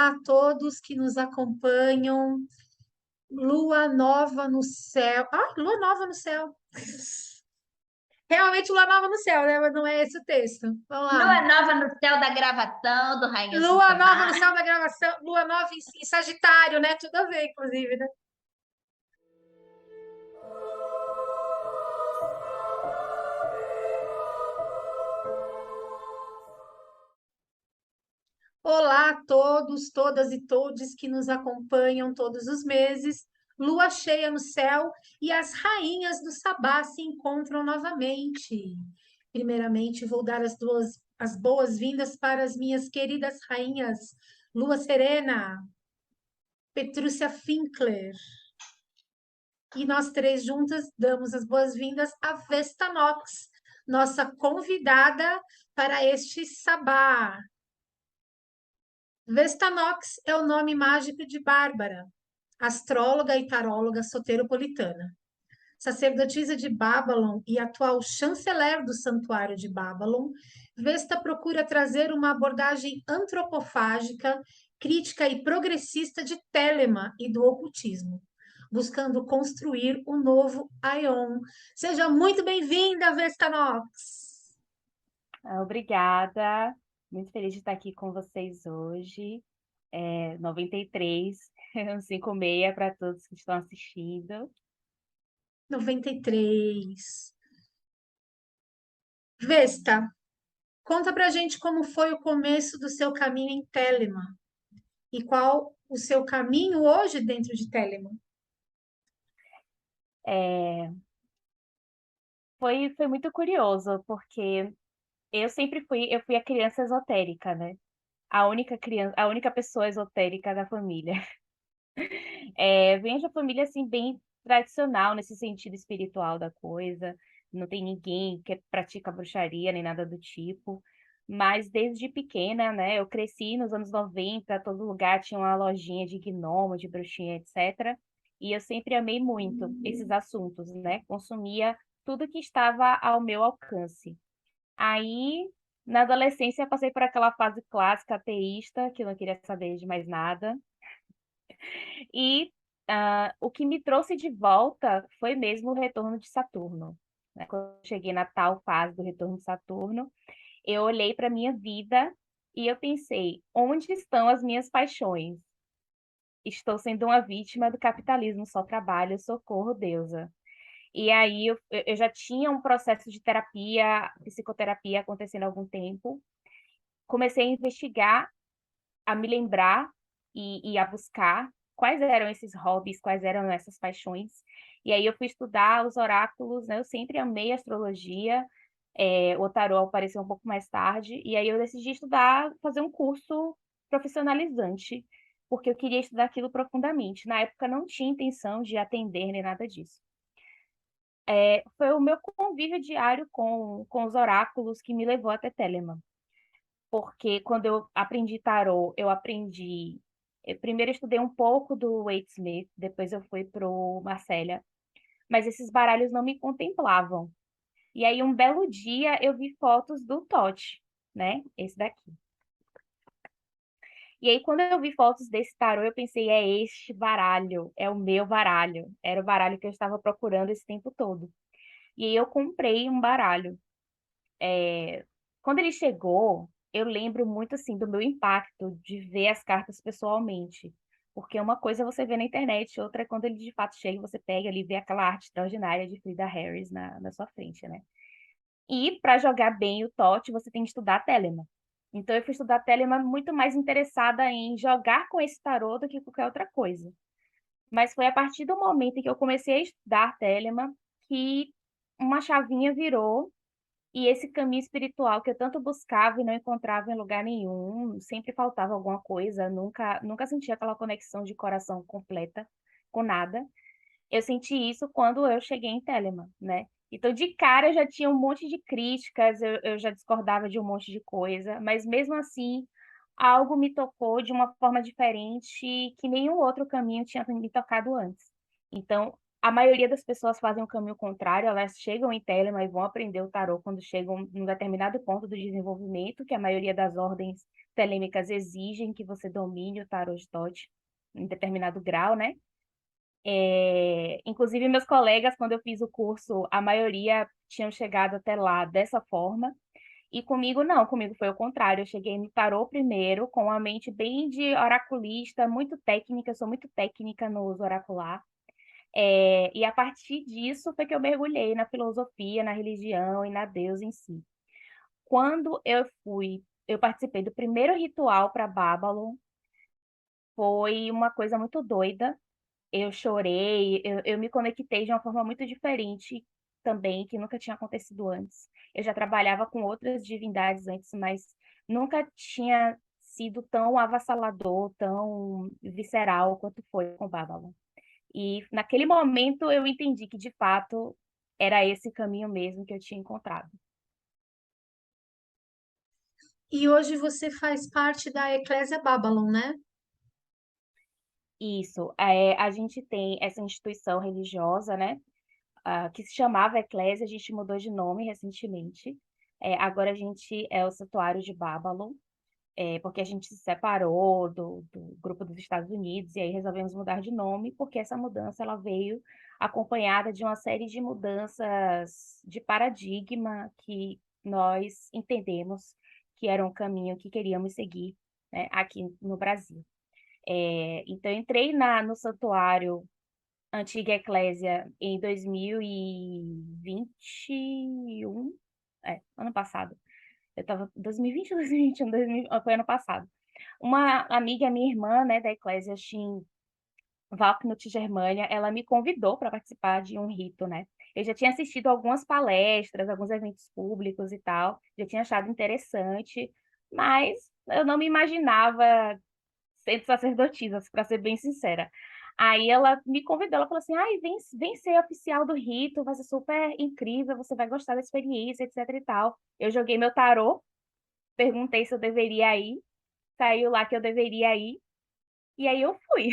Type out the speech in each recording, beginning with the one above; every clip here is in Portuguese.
Olá a todos que nos acompanham. Lua nova no céu. Ah, lua nova no céu. Realmente lua nova no céu, né? Mas não é esse o texto. Vamos lá. Lua nova no céu da gravação do Rainhas do Lua nova no Sabá. céu da gravação. Lua nova em Sagitário, né? Tudo a ver, inclusive, né? Olá a todos, todas e todes que nos acompanham todos os meses. Lua cheia no céu e as rainhas do Sabá se encontram novamente. Primeiramente, vou dar as boas-vindas para as minhas queridas rainhas Lua Serena, Petrúcia Finkler. E nós três juntas damos as boas-vindas a Vesta Nox, nossa convidada para este Sabá. Vestanox é o nome mágico de Bárbara, astróloga e taróloga soteropolitana. Sacerdotisa de Babylon e atual chanceler do Santuário de Babylon, Vesta procura trazer uma abordagem antropofágica, crítica e progressista de Telema e do ocultismo, buscando construir o novo Aion. Seja muito bem-vinda, Vestanox! Obrigada, muito feliz de estar aqui com vocês hoje. 93, 56 para todos que estão assistindo. 93. Vesta, conta pra gente como foi o começo do seu caminho em Telemann e qual o seu caminho hoje dentro de Telemann. É, foi muito curioso, porque eu fui a criança esotérica, né? A única pessoa esotérica da família. Venho de uma família, assim, bem tradicional nesse sentido espiritual da coisa. Não tem ninguém que pratica bruxaria nem nada do tipo. Mas desde pequena, né, eu cresci nos anos 90, todo lugar tinha uma lojinha de gnomo, de bruxinha, etc. E eu sempre amei muito esses assuntos, né? Consumia tudo que estava ao meu alcance. Aí, na adolescência, eu passei por aquela fase clássica ateísta, que eu não queria saber de mais nada. E o que me trouxe de volta foi mesmo o retorno de Saturno, né? Quando eu cheguei na tal fase do retorno de Saturno, eu olhei para a minha vida e eu pensei: onde estão as minhas paixões? Estou sendo uma vítima do capitalismo, só trabalho, socorro, deusa. E aí eu já tinha um processo de terapia, psicoterapia acontecendo há algum tempo. Comecei a investigar, a me lembrar e a buscar quais eram esses hobbies, quais eram essas paixões. E aí eu fui estudar os oráculos, né? Eu sempre amei astrologia, o tarô apareceu um pouco mais tarde, e aí eu decidi estudar, fazer um curso profissionalizante, porque eu queria estudar aquilo profundamente. Na época não tinha intenção de atender nem nada disso. Foi o meu convívio diário com os oráculos que me levou até Telemann, porque quando eu aprendi tarô, eu primeiro estudei um pouco do Waite Smith, depois eu fui pro Marcella, mas esses baralhos não me contemplavam. E aí um belo dia eu vi fotos do Tote, né? Esse daqui. E aí quando eu vi fotos desse tarô, eu pensei, é este baralho, é o meu baralho. Era o baralho que eu estava procurando esse tempo todo. E aí eu comprei um baralho. Quando ele chegou, eu lembro muito assim do meu impacto de ver as cartas pessoalmente. Porque uma coisa é você vê na internet, outra é quando ele de fato chega, e você pega ali e vê aquela arte extraordinária de Frida Harris na sua frente, né? E para jogar bem o TOT, você tem que estudar Telemann. Então eu fui estudar Telemann muito mais interessada em jogar com esse tarô do que qualquer outra coisa. Mas foi a partir do momento em que eu comecei a estudar Telemann que uma chavinha virou e esse caminho espiritual que eu tanto buscava e não encontrava em lugar nenhum, sempre faltava alguma coisa, nunca senti aquela conexão de coração completa com nada. Eu senti isso quando eu cheguei em Telemann, né? Então, de cara, eu já tinha um monte de críticas, eu já discordava de um monte de coisa, mas mesmo assim, algo me tocou de uma forma diferente que nenhum outro caminho tinha me tocado antes. Então, A maioria das pessoas fazem o caminho contrário, elas chegam em Telema e vão aprender o tarô quando chegam num determinado ponto do desenvolvimento, que a maioria das ordens telêmicas exigem que você domine o tarô de Tote em determinado grau, né? Inclusive, meus colegas, quando eu fiz o curso, a maioria tinham chegado até lá dessa forma. E comigo não, comigo foi o contrário. Eu cheguei no tarô primeiro, com a mente bem de oraculista, muito técnica, eu sou muito técnica no uso oracular. E a partir disso foi que eu mergulhei na filosofia, na religião e na Deus em si. Quando eu participei do primeiro ritual para Babylon, foi uma coisa muito doida. Eu chorei, eu me conectei de uma forma muito diferente também, que nunca tinha acontecido antes. Eu já trabalhava com outras divindades antes, mas nunca tinha sido tão avassalador, tão visceral quanto foi com Babylon. E naquele momento eu entendi que, de fato, era esse caminho mesmo que eu tinha encontrado. E hoje você faz parte da Eclésia Babylon, né? Isso, a gente tem essa instituição religiosa, né, que se chamava Eclésia, a gente mudou de nome recentemente. Agora a gente é o Santuário de Babylon, porque a gente se separou do grupo dos Estados Unidos e aí resolvemos mudar de nome, porque essa mudança ela veio acompanhada de uma série de mudanças de paradigma que nós entendemos que era um caminho que queríamos seguir, né, aqui no Brasil. Então, eu entrei no santuário Antiga Eclésia em 2021, ano passado. Eu estava 2020 ou 2021, foi ano passado. Uma amiga, minha irmã, né, da Eclésia Shin Valknut Germânia, ela me convidou para participar de um rito, né? Eu já tinha assistido algumas palestras, alguns eventos públicos e tal, já tinha achado interessante, mas eu não me imaginava sendo sacerdotisa, para ser bem sincera. Aí ela me convidou, ela falou assim, ai, vem ser oficial do rito, vai ser super incrível, você vai gostar da experiência, etc e tal. Eu joguei meu tarô, perguntei se eu deveria ir, saiu lá que eu deveria ir, e aí eu fui.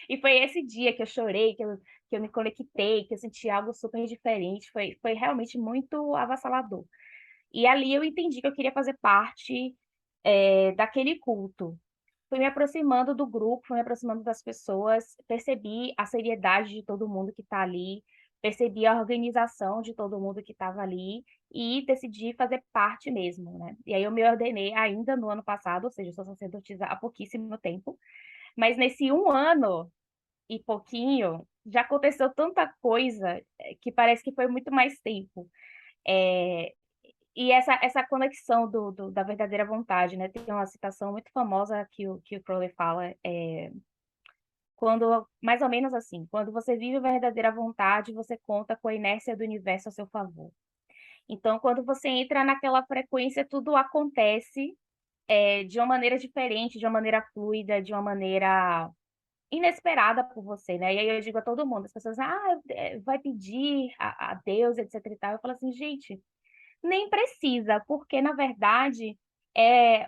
E foi esse dia que eu chorei, que eu me conectei, que eu senti algo super diferente, foi realmente muito avassalador. E ali eu entendi que eu queria fazer parte daquele culto. Fui me aproximando do grupo, fui me aproximando das pessoas, percebi a seriedade de todo mundo que está ali, percebi a organização de todo mundo que estava ali e decidi fazer parte mesmo, né? E aí eu me ordenei ainda no ano passado, ou seja, eu sou sacerdotisa há pouquíssimo tempo, mas nesse um ano e pouquinho já aconteceu tanta coisa que parece que foi muito mais tempo. É, e essa conexão da verdadeira vontade, né? Tem uma citação muito famosa que o Crowley fala, mais ou menos assim, quando você vive a verdadeira vontade, você conta com a inércia do universo a seu favor. Então, quando você entra naquela frequência, tudo acontece de uma maneira diferente, de uma maneira fluida, de uma maneira inesperada por você, né? E aí eu digo a todo mundo, as pessoas, vai pedir a Deus, etc e tal. Eu falo assim, gente, nem precisa, porque na verdade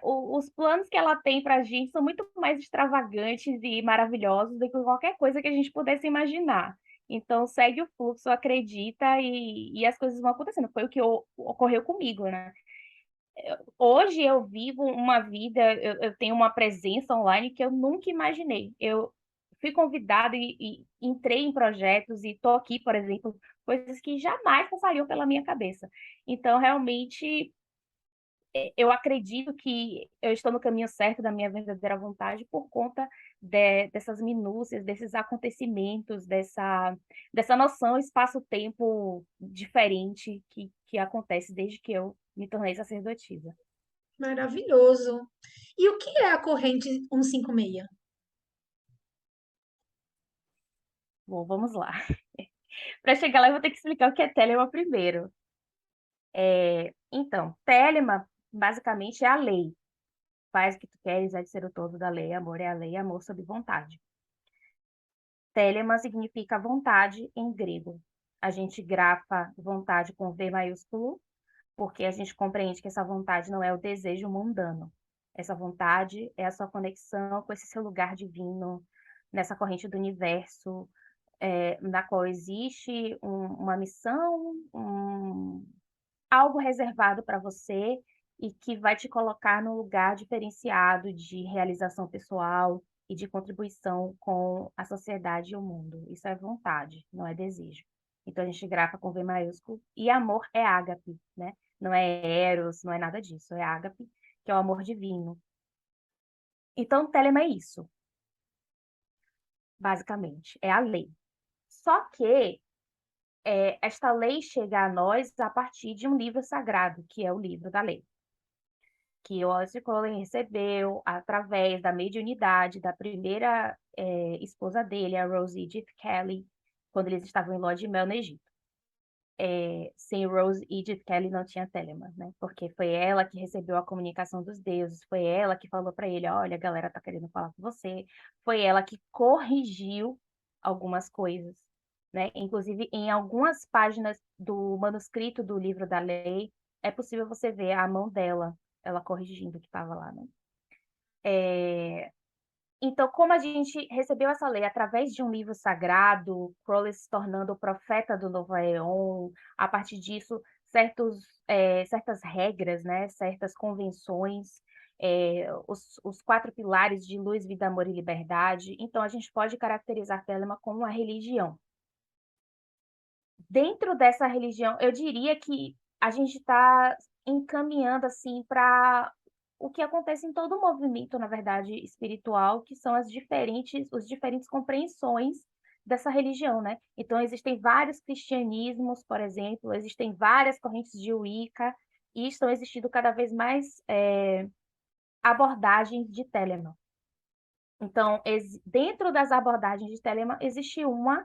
os planos que ela tem para a gente são muito mais extravagantes e maravilhosos do que qualquer coisa que a gente pudesse imaginar. Então segue o fluxo, acredita e as coisas vão acontecendo. Foi o que ocorreu comigo, né? Hoje eu vivo uma vida, eu tenho uma presença online que eu nunca imaginei. Eu fui convidada e entrei em projetos e estou aqui, por exemplo, coisas que jamais passariam pela minha cabeça. Então, realmente, eu acredito que eu estou no caminho certo da minha verdadeira vontade por conta dessas minúcias, desses acontecimentos, dessa noção espaço-tempo diferente que acontece desde que eu me tornei sacerdotisa. Maravilhoso. E o que é a corrente 156? Bom, vamos lá. Para chegar lá, eu vou ter que explicar o que é Telema primeiro. Então, Telema, basicamente, é a lei. Faz o que tu queres, é de ser o todo da lei. Amor é a lei, amor sob vontade. Telema significa vontade em grego. A gente grafa vontade com V maiúsculo, porque a gente compreende que essa vontade não é o desejo mundano. Essa vontade é a sua conexão com esse seu lugar divino, nessa corrente do universo, na qual existe uma missão, algo reservado para você e que vai te colocar num lugar diferenciado de realização pessoal e de contribuição com a sociedade e o mundo. Isso é vontade, não é desejo. Então a gente grafa com V maiúsculo e amor é ágape, né? Não é eros, não é nada disso, é ágape, que é o amor divino. Então, Telema é isso, basicamente, é a lei. Só que esta lei chega a nós a partir de um livro sagrado, que é o livro da lei, que o Aleister Crowley recebeu através da mediunidade da primeira esposa dele, a Rose Edith Kelly, quando eles estavam em lua de mel no Egito. Sem Rose Edith Kelly não tinha Telemann, né? Porque foi ela que recebeu a comunicação dos deuses, foi ela que falou para ele, olha, a galera tá querendo falar com você, foi ela que corrigiu algumas coisas, né? Inclusive, em algumas páginas do manuscrito do livro da lei, é possível você ver a mão dela, ela corrigindo o que estava lá, né? Então, como a gente recebeu essa lei através de um livro sagrado, Crowley se tornando o profeta do novo Aeon, a partir disso, certas regras, né, certas convenções, os 4 pilares de luz, vida, amor e liberdade. Então, a gente pode caracterizar Telema como uma religião. Dentro dessa religião, eu diria que a gente está encaminhando assim para o que acontece em todo o movimento, na verdade, espiritual, que são as diferentes compreensões dessa religião, né? Então, existem vários cristianismos, por exemplo, existem várias correntes de Wicca, e estão existindo cada vez mais abordagens de Telemann. Então, dentro das abordagens de Telemann, existe uma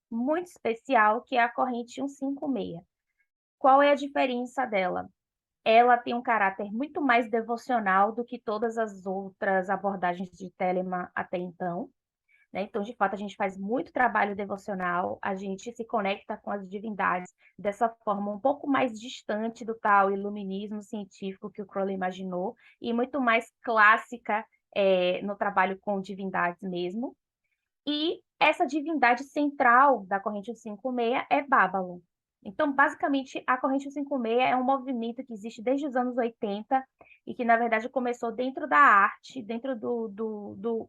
muito especial, que é a corrente 156. Qual é a diferença dela? Ela tem um caráter muito mais devocional do que todas as outras abordagens de Telemann até então, né? Então, de fato, a gente faz muito trabalho devocional, a gente se conecta com as divindades dessa forma um pouco mais distante do tal iluminismo científico que o Crowley imaginou, e muito mais clássica no trabalho com divindades mesmo. E essa divindade central da corrente 156 é Babylon. Então, basicamente, a corrente 156 é um movimento que existe desde os anos 80 e que, na verdade, começou dentro da arte, dentro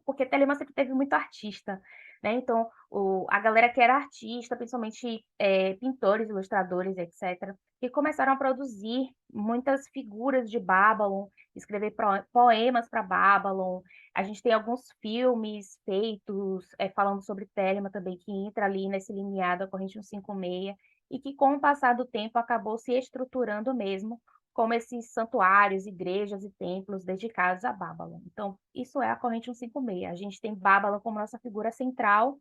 porque Telemann sempre teve muito artista, né? Então, a galera que era artista, principalmente pintores, ilustradores, etc., que começaram a produzir muitas figuras de Babylon, escrever poemas para Babylon. A gente tem alguns filmes feitos falando sobre Telemann também, que entra ali nesse limiar da corrente 156, e que, com o passar do tempo, acabou se estruturando mesmo como esses santuários, igrejas e templos dedicados a Babylon. Então, isso é a corrente 156. A gente tem Babylon como nossa figura central,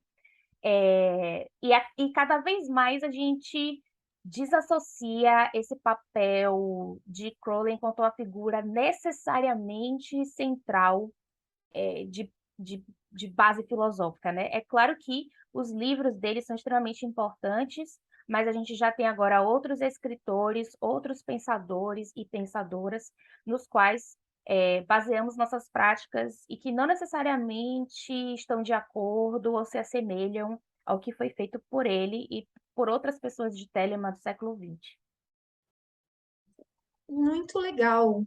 e cada vez mais a gente desassocia esse papel de Crowley enquanto uma figura necessariamente central de base filosófica, né? É claro que os livros dele são extremamente importantes, mas a gente já tem agora outros escritores, outros pensadores e pensadoras, nos quais baseamos nossas práticas e que não necessariamente estão de acordo ou se assemelham ao que foi feito por ele e por outras pessoas de Telemann do século XX. Muito legal.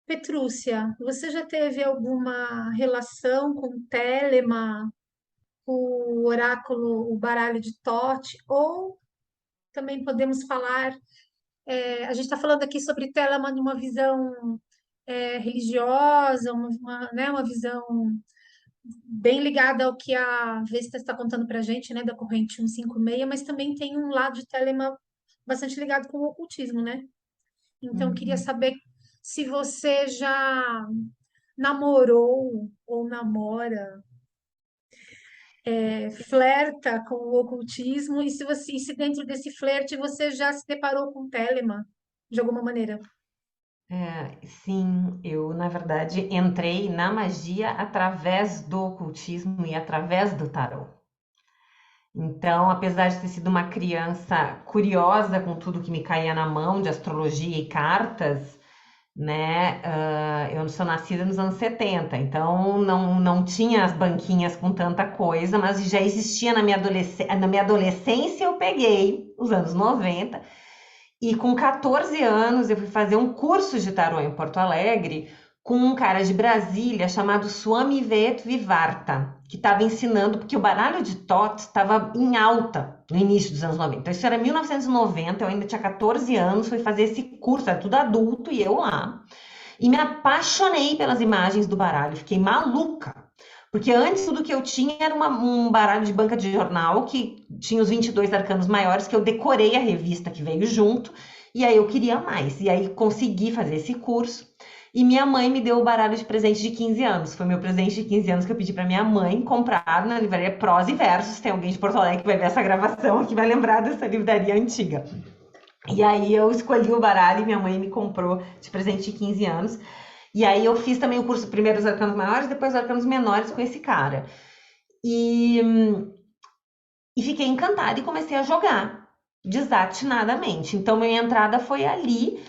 Petrúcia, você já teve alguma relação com Telemann, o oráculo, o baralho de Thoth, ou também podemos falar, a gente está falando aqui sobre Telemann numa visão religiosa, né, uma visão bem ligada ao que a Vesta está contando para a gente, né, da corrente 156, mas também tem um lado de Telemann bastante ligado com o ocultismo, né? Então, eu queria saber se você já namorou ou namora, flerta com o ocultismo, e se dentro desse flerte você já se deparou com Telemann, de alguma maneira. Sim, eu, na verdade, entrei na magia através do ocultismo e através do tarô. Então, apesar de ter sido uma criança curiosa com tudo que me caía na mão de astrologia e cartas, né? Eu sou nascida nos anos 70, então não tinha as banquinhas com tanta coisa, mas já existia na minha adolescência eu peguei os anos 90, e com 14 anos eu fui fazer um curso de tarô em Porto Alegre com um cara de Brasília chamado Swami Vivarta, que estava ensinando, porque o baralho de Thoth estava em alta no início dos anos 90. Então, isso era 1990, eu ainda tinha 14 anos, fui fazer esse curso, era tudo adulto, e eu lá. E me apaixonei pelas imagens do baralho, fiquei maluca. Porque antes tudo que eu tinha era um baralho de banca de jornal que tinha os 22 arcanos maiores, que eu decorei a revista que veio junto, e aí eu queria mais. E aí consegui fazer esse curso. E minha mãe me deu o baralho de presente de 15 anos. Foi meu presente de 15 anos que eu pedi para minha mãe comprar na livraria Prós e Versos. Tem alguém de Porto Alegre que vai ver essa gravação, que vai lembrar dessa livraria antiga. E aí eu escolhi o baralho e minha mãe me comprou de presente de 15 anos. E aí eu fiz também o curso primeiro dos arcanos maiores, depois dos arcanos menores com esse cara. E fiquei encantada e comecei a jogar desatinadamente. Então minha entrada foi ali,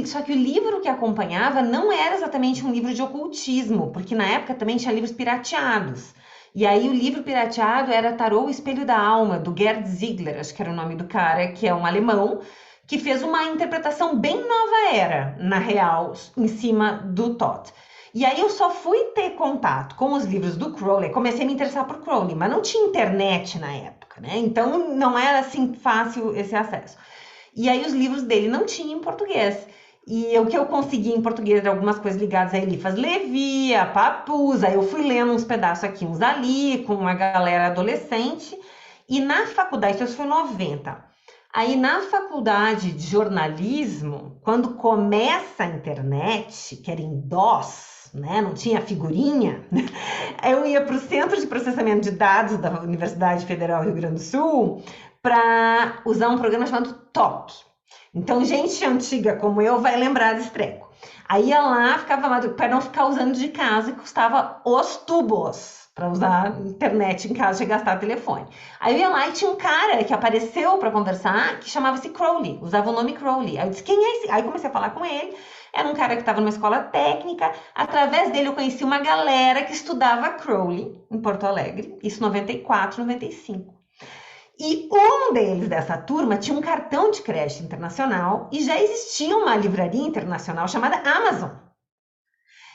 só que o livro que acompanhava não era exatamente um livro de ocultismo, porque na época também tinha livros pirateados. E aí o livro pirateado era Tarô, o Espelho da Alma, do Gerd Ziegler, acho que era o nome do cara, que é um alemão, que fez uma interpretação bem nova era, na real, em cima do Thoth. E aí eu só fui ter contato com os livros do Crowley, comecei a me interessar por Crowley, mas não tinha internet na época, né? Então não era assim fácil esse acesso. E aí os livros dele não tinham em português. E o que eu consegui em português eram algumas coisas ligadas a Eliphas Levi, a Papus, aí eu fui lendo uns pedaços aqui, uns ali, com uma galera adolescente. E na faculdade, isso foi 90. Aí na faculdade de jornalismo, quando começa a internet, que era em DOS, né? Não tinha figurinha, eu ia para o Centro de Processamento de Dados da Universidade Federal do Rio Grande do Sul para usar um programa chamado TOC. Então, gente antiga como eu vai lembrar desse treco. Aí ia lá, ficava para não ficar usando de casa, que custava os tubos para usar internet em casa de gastar telefone. Aí eu ia lá e tinha um cara que apareceu para conversar que chamava-se Crowley, usava o nome Crowley. Aí eu disse, quem é esse? Aí comecei a falar com ele. Era um cara que estava numa escola técnica. Através dele eu conheci uma galera que estudava Crowley em Porto Alegre, isso 94, 95. E um deles dessa turma tinha um cartão de crédito internacional e já existia uma livraria internacional chamada Amazon.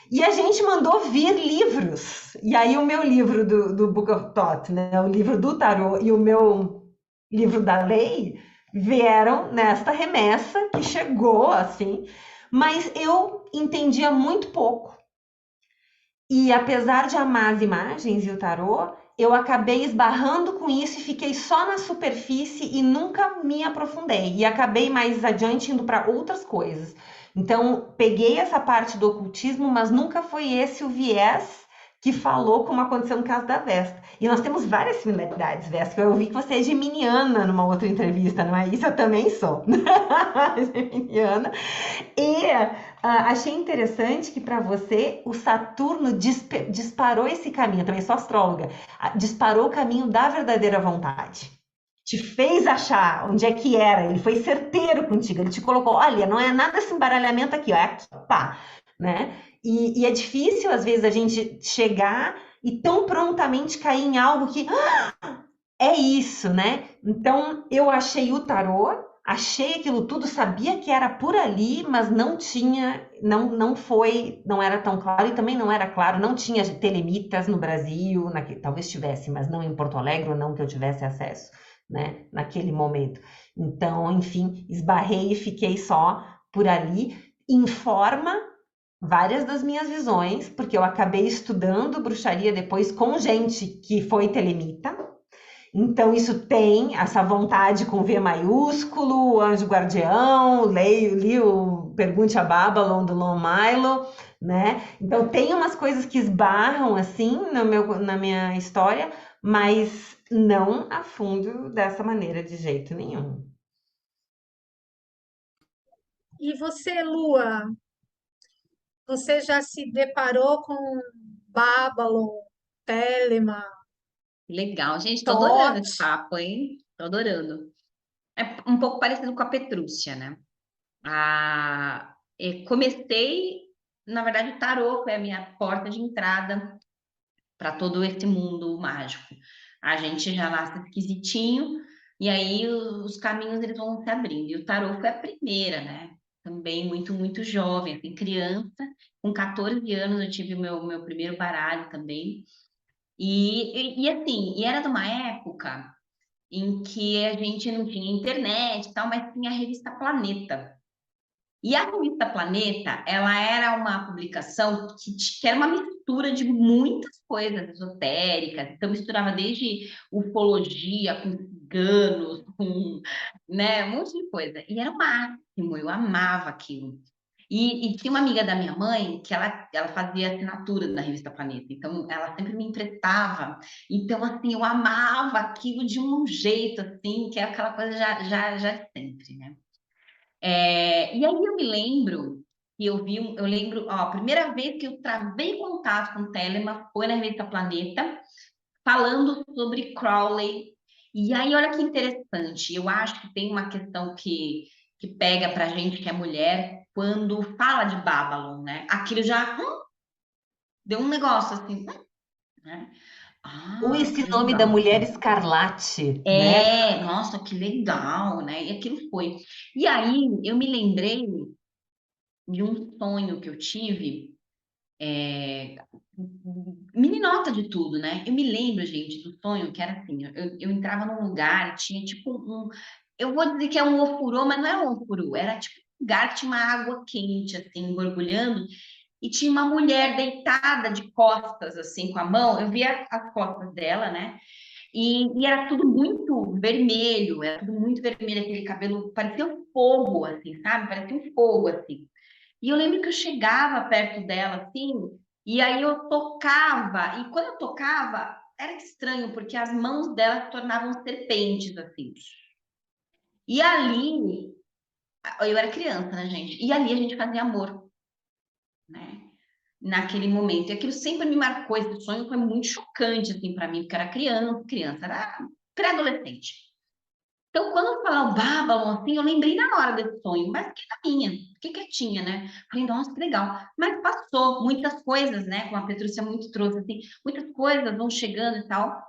E a gente mandou vir livros. E aí o meu livro do Book of Thoth, né, o livro do tarô e o meu livro da lei vieram nesta remessa que chegou assim, mas eu entendia muito pouco. E apesar de amar as imagens e o tarô, eu acabei esbarrando com isso e fiquei só na superfície e nunca me aprofundei. E acabei mais adiante indo para outras coisas. Então, peguei essa parte do ocultismo, mas nunca foi esse o viés que falou como aconteceu no caso da Vesta. E nós temos várias similaridades, Vesta. Eu ouvi que você é geminiana numa outra entrevista, não é isso? Eu também sou geminiana. E achei interessante que para você o Saturno disparou esse caminho, eu também sou astróloga, disparou o caminho da verdadeira vontade. Te fez achar onde é que era, ele foi certeiro contigo, ele te colocou, olha, não é nada esse embaralhamento aqui, ó, é aqui, pá, né? E é difícil, às vezes, a gente chegar e tão prontamente cair em algo que é isso, né? Então, eu achei o tarô, achei aquilo tudo, sabia que era por ali, mas não tinha, não era tão claro, e também não era claro, não tinha telemitas no Brasil, talvez tivesse, mas não em Porto Alegre, ou não que eu tivesse acesso, né, naquele momento. Então, enfim, esbarrei e fiquei só por ali, informa várias das minhas visões, porque eu acabei estudando bruxaria depois com gente que foi telemita. Então, isso tem essa vontade com V maiúsculo, anjo guardião, li o Pergunte a Babylon do Lon Milo, né? Então, tem umas coisas que esbarram, assim, na minha história, mas não a fundo dessa maneira de jeito nenhum. E você, Lua, você já se deparou com Babylon, Telema, Legal, gente, tô adorando Thoth? esse papo, hein? Tô adorando. É um pouco parecido com a Petrúcia, né? comecei, na verdade, o tarô foi a minha porta de entrada para todo esse mundo mágico. A gente já nasce esquisitinho, e aí os caminhos eles vão se abrindo. E o tarô foi a primeira, né? Também muito, muito jovem, assim, criança. Com 14 anos eu tive o meu primeiro baralho também. E assim, e era de uma época em que a gente não tinha internet e tal, mas tinha a revista Planeta. E a revista Planeta, ela era uma publicação que era uma mistura de muitas coisas esotéricas. Então, misturava desde ufologia com ciganos, com, né, um monte de coisa. E era o máximo, eu amava aquilo. E tinha uma amiga da minha mãe que ela fazia assinatura na revista Planeta. Então, ela sempre me emprestava. Então, assim, eu amava aquilo de um jeito, assim, que é aquela coisa já de sempre, né? E aí eu me lembro que eu lembro, ó, a primeira vez que eu travei contato com o Telema foi na revista Planeta, falando sobre Crowley. E aí, olha que interessante, eu acho que tem uma questão que pega pra gente que é mulher, quando fala de Babylon, né? Aquilo já deu um negócio assim, né? Ou Ah, que esse nome da legal. Mulher Escarlate, né? Nossa, que legal, né? E aquilo foi. E aí, eu me lembrei de um sonho que eu tive, é, meninota de tudo, né? Eu me lembro, gente, do sonho que era assim, eu entrava num lugar e tinha tipo eu vou dizer que é um ofurô, mas não é um ofurô, era tipo um lugar que tinha uma água quente, assim, borbulhando, e tinha uma mulher deitada de costas, assim, com a mão, eu via as costas dela, né? E era tudo muito vermelho, era tudo muito vermelho, aquele cabelo, parecia um fogo, assim, sabe? Parecia um fogo, assim. E eu lembro que eu chegava perto dela, assim, e aí eu tocava, e quando eu tocava, era estranho, porque as mãos dela se tornavam serpentes, assim. E ali, eu era criança, né, gente? E ali a gente fazia amor, né? Naquele momento. E aquilo sempre me marcou, esse sonho foi muito chocante, assim, para mim, porque eu era criança, era pré-adolescente. Então, quando eu falar o Babylon, assim, eu lembrei na hora desse sonho, mas que da minha, que quietinha, né? Falei, nossa, que legal. Mas passou, muitas coisas, né? Como a Petrúcia muito trouxe, assim, muitas coisas vão chegando e tal.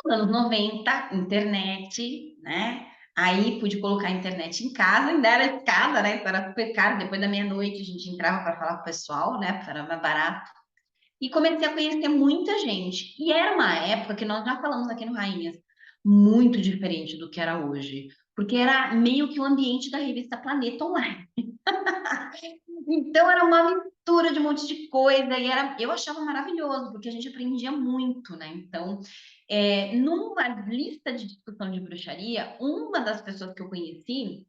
Nos anos 90, internet, né? Aí pude colocar a internet em casa, ainda era escada, né? Então era super caro. Depois da meia-noite a gente entrava para falar com o pessoal, né? Porque era mais barato. E comecei a conhecer muita gente. E era uma época que nós já falamos aqui no Rainhas, muito diferente do que era hoje. Porque era meio que o ambiente da revista Planeta Online. Então era uma mistura de um monte de coisa e eu achava maravilhoso, porque a gente aprendia muito, né? Então, numa lista de discussão de bruxaria, uma das pessoas que eu conheci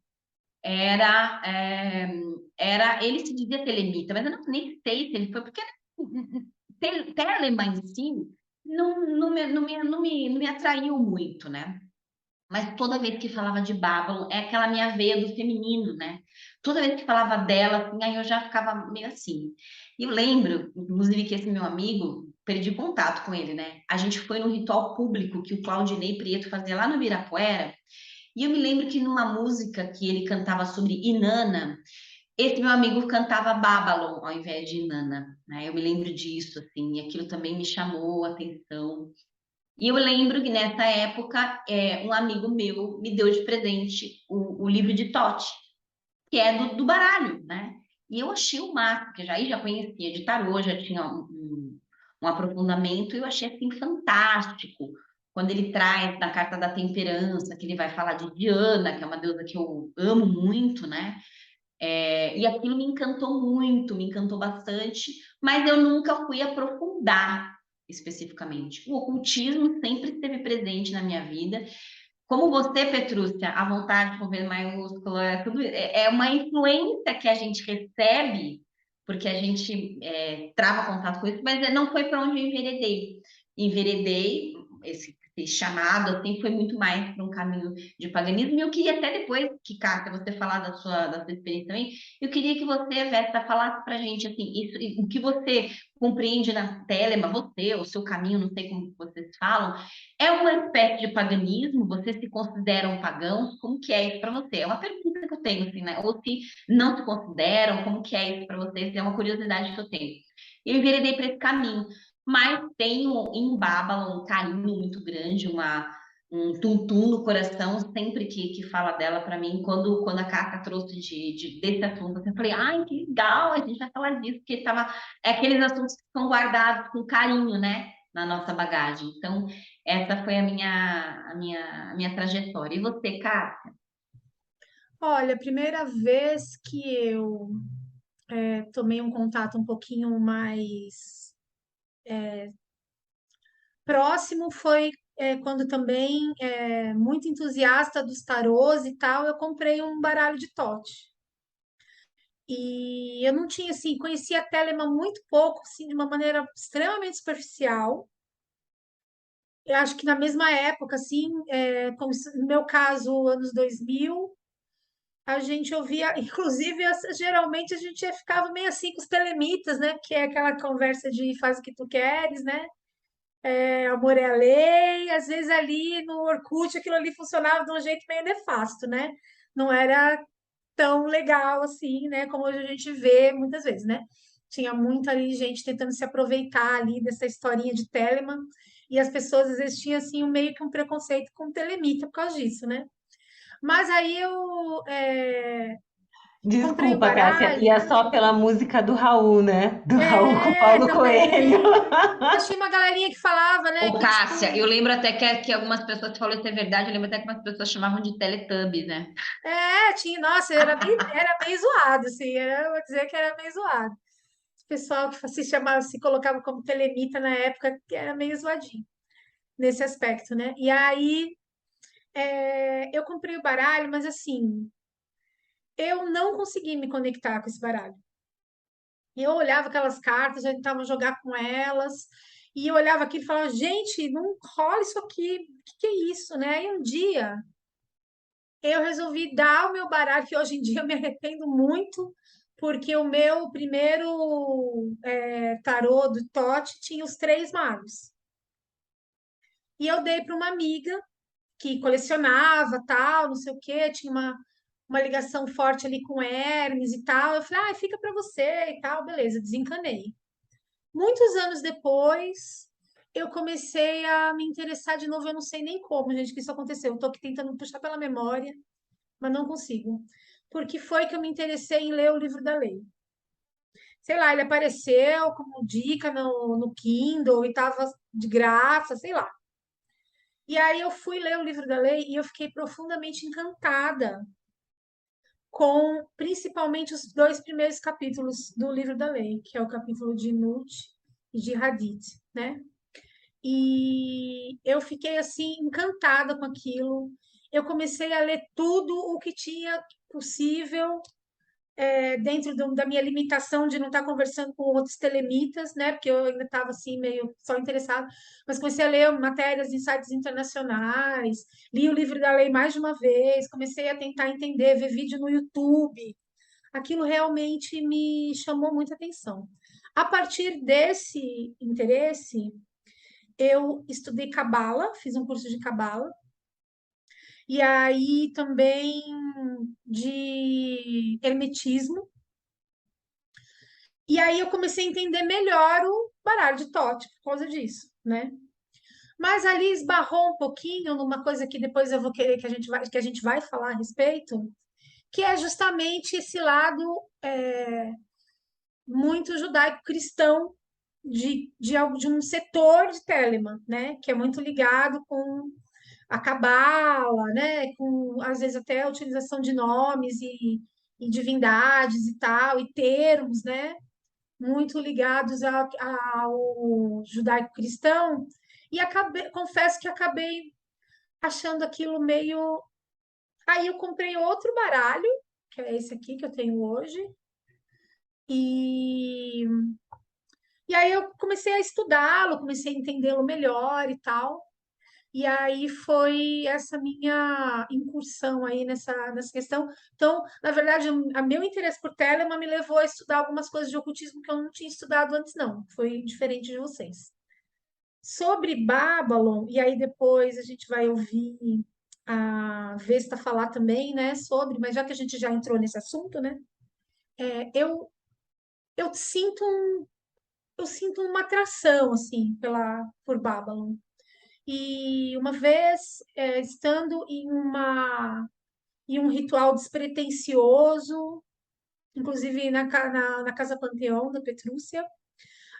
era, ele se dizia telemita, mas eu nem sei se ele foi, porque Telema em si não me atraiu muito, né? Mas toda vez que falava de Babylon, é aquela minha veia do feminino, né? Toda vez que falava dela, assim, aí eu já ficava meio assim. E eu lembro, inclusive, que esse meu amigo, perdi contato com ele, né? A gente foi num ritual público que o Claudinei Prieto fazia lá no Ibirapuera, e eu me lembro que numa música que ele cantava sobre Inanna, esse meu amigo cantava Babylon ao invés de Inanna, né? Eu me lembro disso, assim, e aquilo também me chamou a atenção. E eu lembro que nessa época, um amigo meu me deu de presente o livro de Tote, que é do baralho, né? E eu achei o máximo, porque já conhecia de tarô, já tinha um aprofundamento, e eu achei assim fantástico. Quando ele traz na carta da temperança, que ele vai falar de Diana, que é uma deusa que eu amo muito, né? E aquilo me encantou muito, me encantou bastante, mas eu nunca fui aprofundar especificamente. O ocultismo sempre esteve presente na minha vida. Como você, Petrúcia, a vontade com V maiúsculo, é uma influência que a gente recebe, porque a gente trava contato com isso, mas não foi para onde eu enveredei. Enveredei, esse chamado, assim, foi muito mais para um caminho de paganismo. E eu queria até depois, que, Cássia, você falar da sua experiência também, eu queria que você, Vesta, falasse para a gente, assim, o que você compreende na Telema, você, o seu caminho, não sei como vocês falam, é uma espécie de paganismo? Vocês se consideram pagãos? Como que é isso para você? É uma pergunta que eu tenho, assim, né? Ou se não se consideram, como que é isso para vocês? É uma curiosidade que eu tenho. Eu enveredei para esse caminho, mas tenho em Babylon um carinho muito grande, um tum-tum no coração sempre que fala dela para mim. Quando a Cássia trouxe desse assunto, assim, eu falei, ai, que legal, a gente vai falar disso, porque é aqueles assuntos que são guardados com carinho, né, na nossa bagagem. Então, essa foi a minha trajetória. E você, Cássia? Olha, a primeira vez que eu tomei um contato um pouquinho mais próximo foi quando também, muito entusiasta dos tarôs e tal, eu comprei um baralho de Tote. E eu não tinha, assim, conhecia a Telema muito pouco, assim, de uma maneira extremamente superficial. Eu acho que na mesma época, assim, no meu caso, anos 2000, a gente ouvia, inclusive, geralmente a gente ficava meio assim com os telemitas, né? Que é aquela conversa de faz o que tu queres, né? Amor é a lei. Às vezes ali no Orkut aquilo ali funcionava de um jeito meio nefasto, né? Não era tão legal assim, né? Como hoje a gente vê muitas vezes, né? Tinha muita ali gente tentando se aproveitar ali dessa historinha de Telemann, e as pessoas às vezes tinham assim meio que um preconceito com o telemita por causa disso, né? Mas aí eu comprei o Desculpa, Cássia, e baralho. é só pela música do Raul, né? Do Raul com o Paulo Coelho. Também. Mas tinha uma galerinha que falava, né, Ô, que Cássia, eu tipo, lembro até que algumas pessoas, tu falou isso é verdade, eu lembro até que algumas pessoas chamavam de Teletubbies, né? tinha, nossa, era meio zoado, assim, eu vou dizer que era meio zoado. O pessoal que se colocava como telemita na época, que era meio zoadinho nesse aspecto, né? E aí eu comprei o baralho, mas assim, eu não consegui me conectar com esse baralho. E eu olhava aquelas cartas, já tentava jogar com elas, e eu olhava aquilo e falava, gente, não rola isso aqui, o que que é isso, né? E um dia eu resolvi dar o meu baralho, que hoje em dia eu me arrependo muito, porque o meu primeiro tarô do Tote tinha os três magos. E eu dei para uma amiga que colecionava, tal, não sei o quê, tinha uma ligação forte ali com Hermes e tal. Eu falei, ah, fica para você e tal, beleza, desencanei. Muitos anos depois, eu comecei a me interessar de novo. Eu não sei nem como, gente, que isso aconteceu. Eu tô aqui tentando puxar pela memória, mas não consigo. Porque foi que eu me interessei em ler o livro da lei. Sei lá, ele apareceu como dica no Kindle e estava de graça, sei lá. E aí eu fui ler o livro da lei e eu fiquei profundamente encantada com principalmente os dois primeiros capítulos do livro da lei, que é o capítulo de Nut e de Hadith, né? E eu fiquei assim encantada com aquilo. Eu comecei a ler tudo o que tinha possível dentro da minha limitação de não estar conversando com outros telemitas, né? Porque eu ainda estava assim meio só interessada, mas comecei a ler matérias em sites internacionais, li o livro da lei mais de uma vez, comecei a tentar entender, ver vídeo no YouTube. Aquilo realmente me chamou muita atenção. A partir desse interesse, eu estudei cabala, fiz um curso de cabala, e aí também de hermetismo. E aí eu comecei a entender melhor o baralho de Tote por causa disso, né? Mas ali esbarrou um pouquinho numa coisa que depois eu vou querer que a gente vai falar a respeito, que é justamente esse lado muito judaico-cristão de um setor de Telemann, né? Que é muito ligado com a cabala, né? Com às vezes até a utilização de nomes e divindades e tal, e termos, né? Muito ligados ao judaico-cristão, e confesso que acabei achando aquilo meio. Aí eu comprei outro baralho, que é esse aqui que eu tenho hoje, e, e aí eu comecei a estudá-lo, comecei a entendê-lo melhor e tal. E aí foi essa minha incursão aí nessa questão. Então, na verdade, o meu interesse por Telemann me levou a estudar algumas coisas de ocultismo que eu não tinha estudado antes, não. Foi diferente de vocês. Sobre Babylon, e aí depois a gente vai ouvir a Vesta falar também, né, sobre, mas já que a gente já entrou nesse assunto, né, eu, eu sinto, eu sinto uma atração, assim, por Babylon. E uma vez, estando em um ritual despretensioso, inclusive na Casa Panteão da Petrúcia,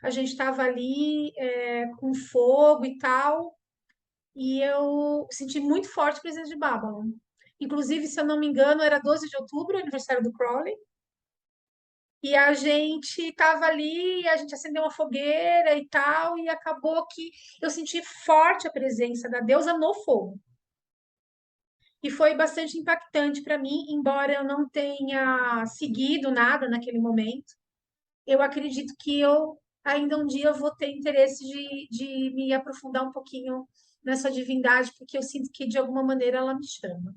a gente estava ali com fogo e tal, e eu senti muito forte a presença de Babylon. Inclusive, se eu não me engano, era 12 de outubro, aniversário do Crowley, e a gente estava ali, a gente acendeu uma fogueira e tal, e acabou que eu senti forte a presença da deusa no fogo. E foi bastante impactante para mim, embora eu não tenha seguido nada naquele momento. Eu acredito que eu ainda um dia vou ter interesse de me aprofundar um pouquinho nessa divindade, porque eu sinto que de alguma maneira ela me chama.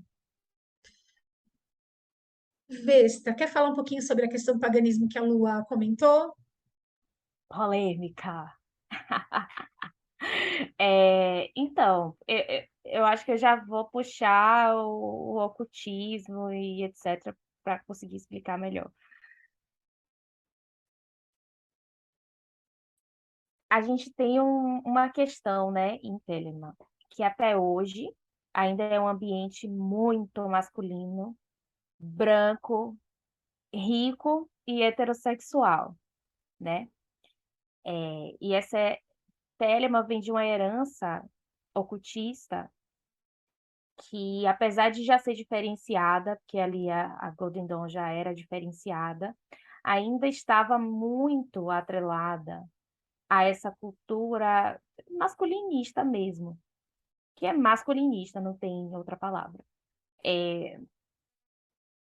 Vesta, quer falar um pouquinho sobre a questão do paganismo que a Lua comentou? Polêmica. Então, eu acho que eu já vou puxar o ocultismo e etc. para conseguir explicar melhor. A gente tem uma questão, né, em Telemann, que até hoje ainda é um ambiente muito masculino, branco, rico e heterossexual, né? E Telemann vem de uma herança ocultista que, apesar de já ser diferenciada, porque ali a Golden Dawn já era diferenciada, ainda estava muito atrelada a essa cultura masculinista mesmo, que é masculinista, não tem outra palavra.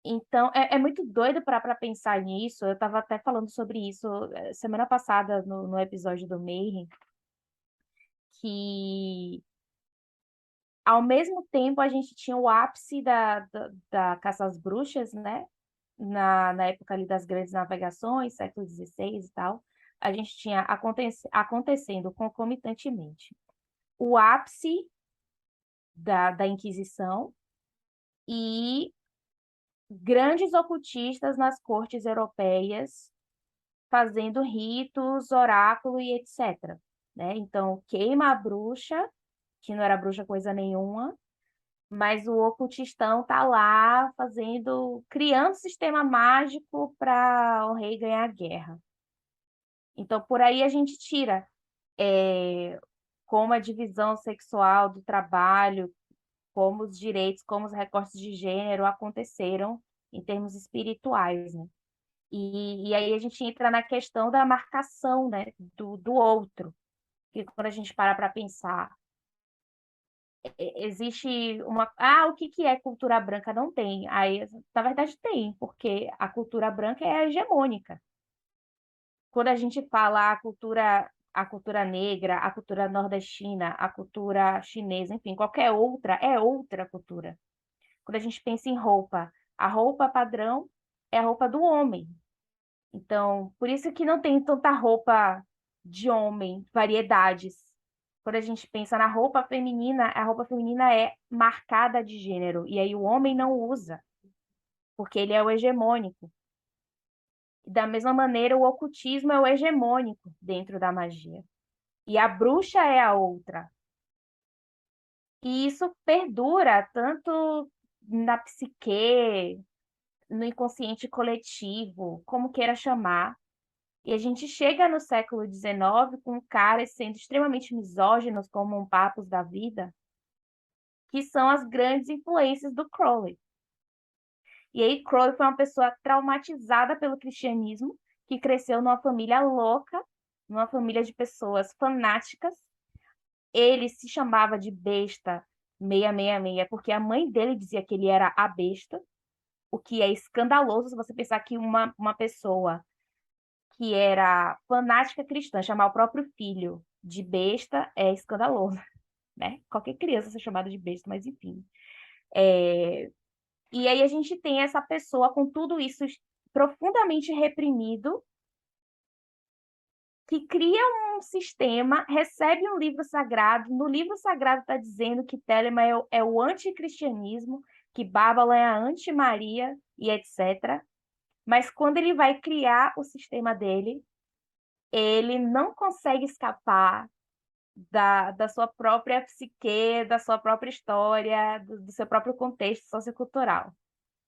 Então, é muito doido para pensar nisso. Eu estava até falando sobre isso semana passada no episódio do Mayhem, que ao mesmo tempo a gente tinha o ápice da caça às bruxas, né? Na época ali das grandes navegações, século XVI e tal, a gente tinha acontecendo concomitantemente o ápice da Inquisição e grandes ocultistas nas cortes europeias fazendo ritos, oráculo e etc. Né? Então, queima a bruxa, que não era bruxa coisa nenhuma, mas o ocultistão tá lá criando sistema mágico para o rei ganhar a guerra. Então, por aí a gente tira como a divisão sexual do trabalho, como os direitos, como os recortes de gênero aconteceram em termos espirituais, né? E aí a gente entra na questão da marcação, né, do outro. Que quando a gente para pensar, existe uma... Ah, o que é cultura branca? Não tem. Aí, na verdade, tem, porque a cultura branca é hegemônica. Quando a gente fala a cultura negra, a cultura nordestina, a cultura chinesa, enfim, qualquer outra, é outra cultura. Quando a gente pensa em roupa, a roupa padrão é a roupa do homem. Então, por isso que não tem tanta roupa de homem, variedades. Quando a gente pensa na roupa feminina, a roupa feminina é marcada de gênero, e aí o homem não usa, porque ele é o hegemônico. Da mesma maneira, o ocultismo é o hegemônico dentro da magia. E a bruxa é a outra. E isso perdura tanto na psique, no inconsciente coletivo, como queira chamar. E a gente chega no século XIX com caras sendo extremamente misóginos, como um Papos da vida, que são as grandes influências do Crowley. E aí Crowley foi uma pessoa traumatizada pelo cristianismo, que cresceu numa família louca, numa família de pessoas fanáticas. Ele se chamava de besta 666, porque a mãe dele dizia que ele era a besta, o que é escandaloso se você pensar que uma pessoa que era fanática cristã chamar o próprio filho de besta é escandaloso, né? Qualquer criança ser chamada de besta, mas enfim. E aí a gente tem essa pessoa com tudo isso profundamente reprimido, que cria um sistema, recebe um livro sagrado, no livro sagrado está dizendo que Telema é o anticristianismo, que Bábala é a anti-Maria e etc. Mas quando ele vai criar o sistema dele, ele não consegue escapar da sua própria psique, da sua própria história, do seu próprio contexto sociocultural.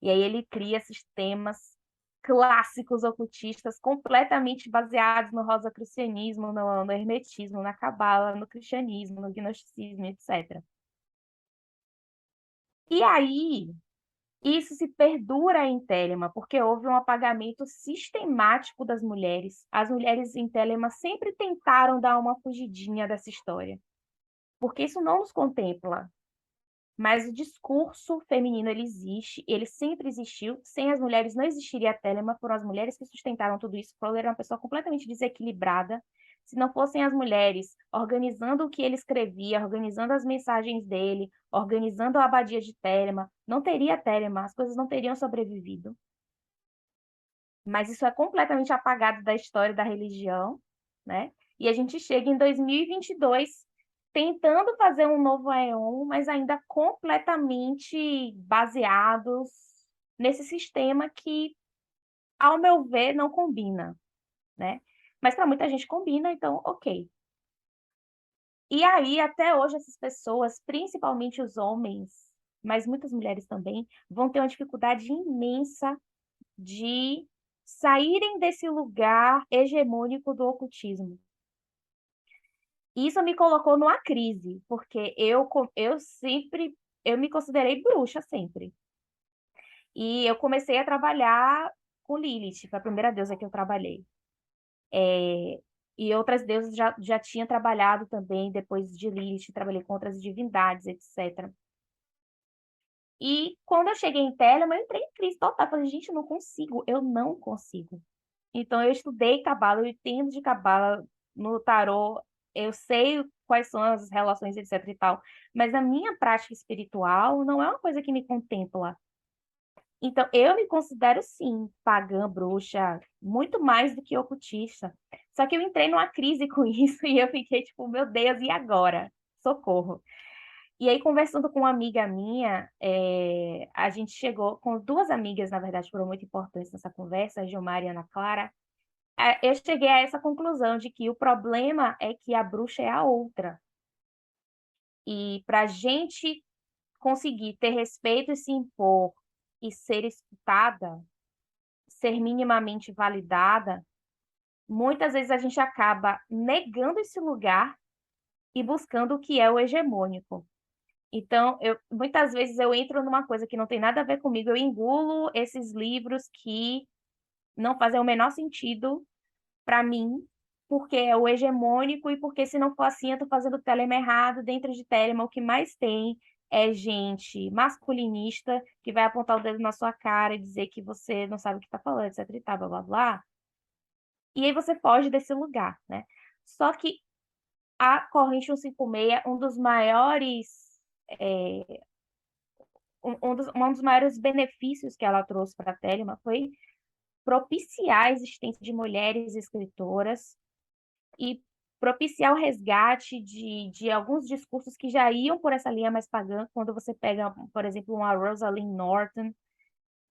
E aí ele cria sistemas clássicos ocultistas completamente baseados no rosacrucianismo, no hermetismo, na cabala, no cristianismo, no gnosticismo, etc. E aí, isso se perdura em Telema, porque houve um apagamento sistemático das mulheres. As mulheres em Telema sempre tentaram dar uma fugidinha dessa história, porque isso não nos contempla. Mas o discurso feminino, ele existe, ele sempre existiu. Sem as mulheres não existiria a Telema, foram as mulheres que sustentaram tudo isso. Froller era uma pessoa completamente desequilibrada. Se não fossem as mulheres organizando o que ele escrevia, organizando as mensagens dele, organizando a abadia de Telema, não teria Telema, as coisas não teriam sobrevivido. Mas isso é completamente apagado da história da religião, né? E a gente chega em 2022 tentando fazer um novo Aeon, mas ainda completamente baseados nesse sistema que, ao meu ver, não combina, né? Mas para muita gente combina, então, ok. E aí, até hoje, essas pessoas, principalmente os homens, mas muitas mulheres também, vão ter uma dificuldade imensa de saírem desse lugar hegemônico do ocultismo. Isso me colocou numa crise, porque eu me considerei bruxa sempre. E eu comecei a trabalhar com Lilith, foi a primeira deusa que eu trabalhei. E outras deusas já tinha trabalhado também depois de Lilith, trabalhei com outras divindades, etc. E quando eu cheguei em Telema, eu entrei em crise total. Falei, gente, eu não consigo. Então, eu estudei Cabala, eu entendo de Cabala no tarô, eu sei quais são as relações, etc e tal, mas a minha prática espiritual não é uma coisa que me contempla. Então, eu me considero, sim, pagã, bruxa, muito mais do que ocultista. Só que eu entrei numa crise com isso e eu fiquei tipo, meu Deus, e agora? Socorro. E aí, conversando com uma amiga minha, a gente chegou, com duas amigas, na verdade, foram muito importantes nessa conversa, a Gilmar e a Ana Clara. Eu cheguei a essa conclusão de que o problema é que a bruxa é a outra. E para a gente conseguir ter respeito e se impor e ser escutada, ser minimamente validada, muitas vezes a gente acaba negando esse lugar e buscando o que é o hegemônico. Então, muitas vezes eu entro numa coisa que não tem nada a ver comigo, eu engulo esses livros que não fazem o menor sentido para mim, porque é o hegemônico e porque se não for assim, eu estou fazendo Telema errado. Dentro de Telema, o que mais tem é gente masculinista que vai apontar o dedo na sua cara e dizer que você não sabe o que está falando, etc e tal, blá, blá, blá. E aí você foge desse lugar, né? Só que a corrente 156, um dos maiores um dos maiores benefícios que ela trouxe para a Telema foi propiciar a existência de mulheres escritoras e propiciar o resgate de alguns discursos que já iam por essa linha mais pagã. Quando você pega, por exemplo, uma Rosalind Norton,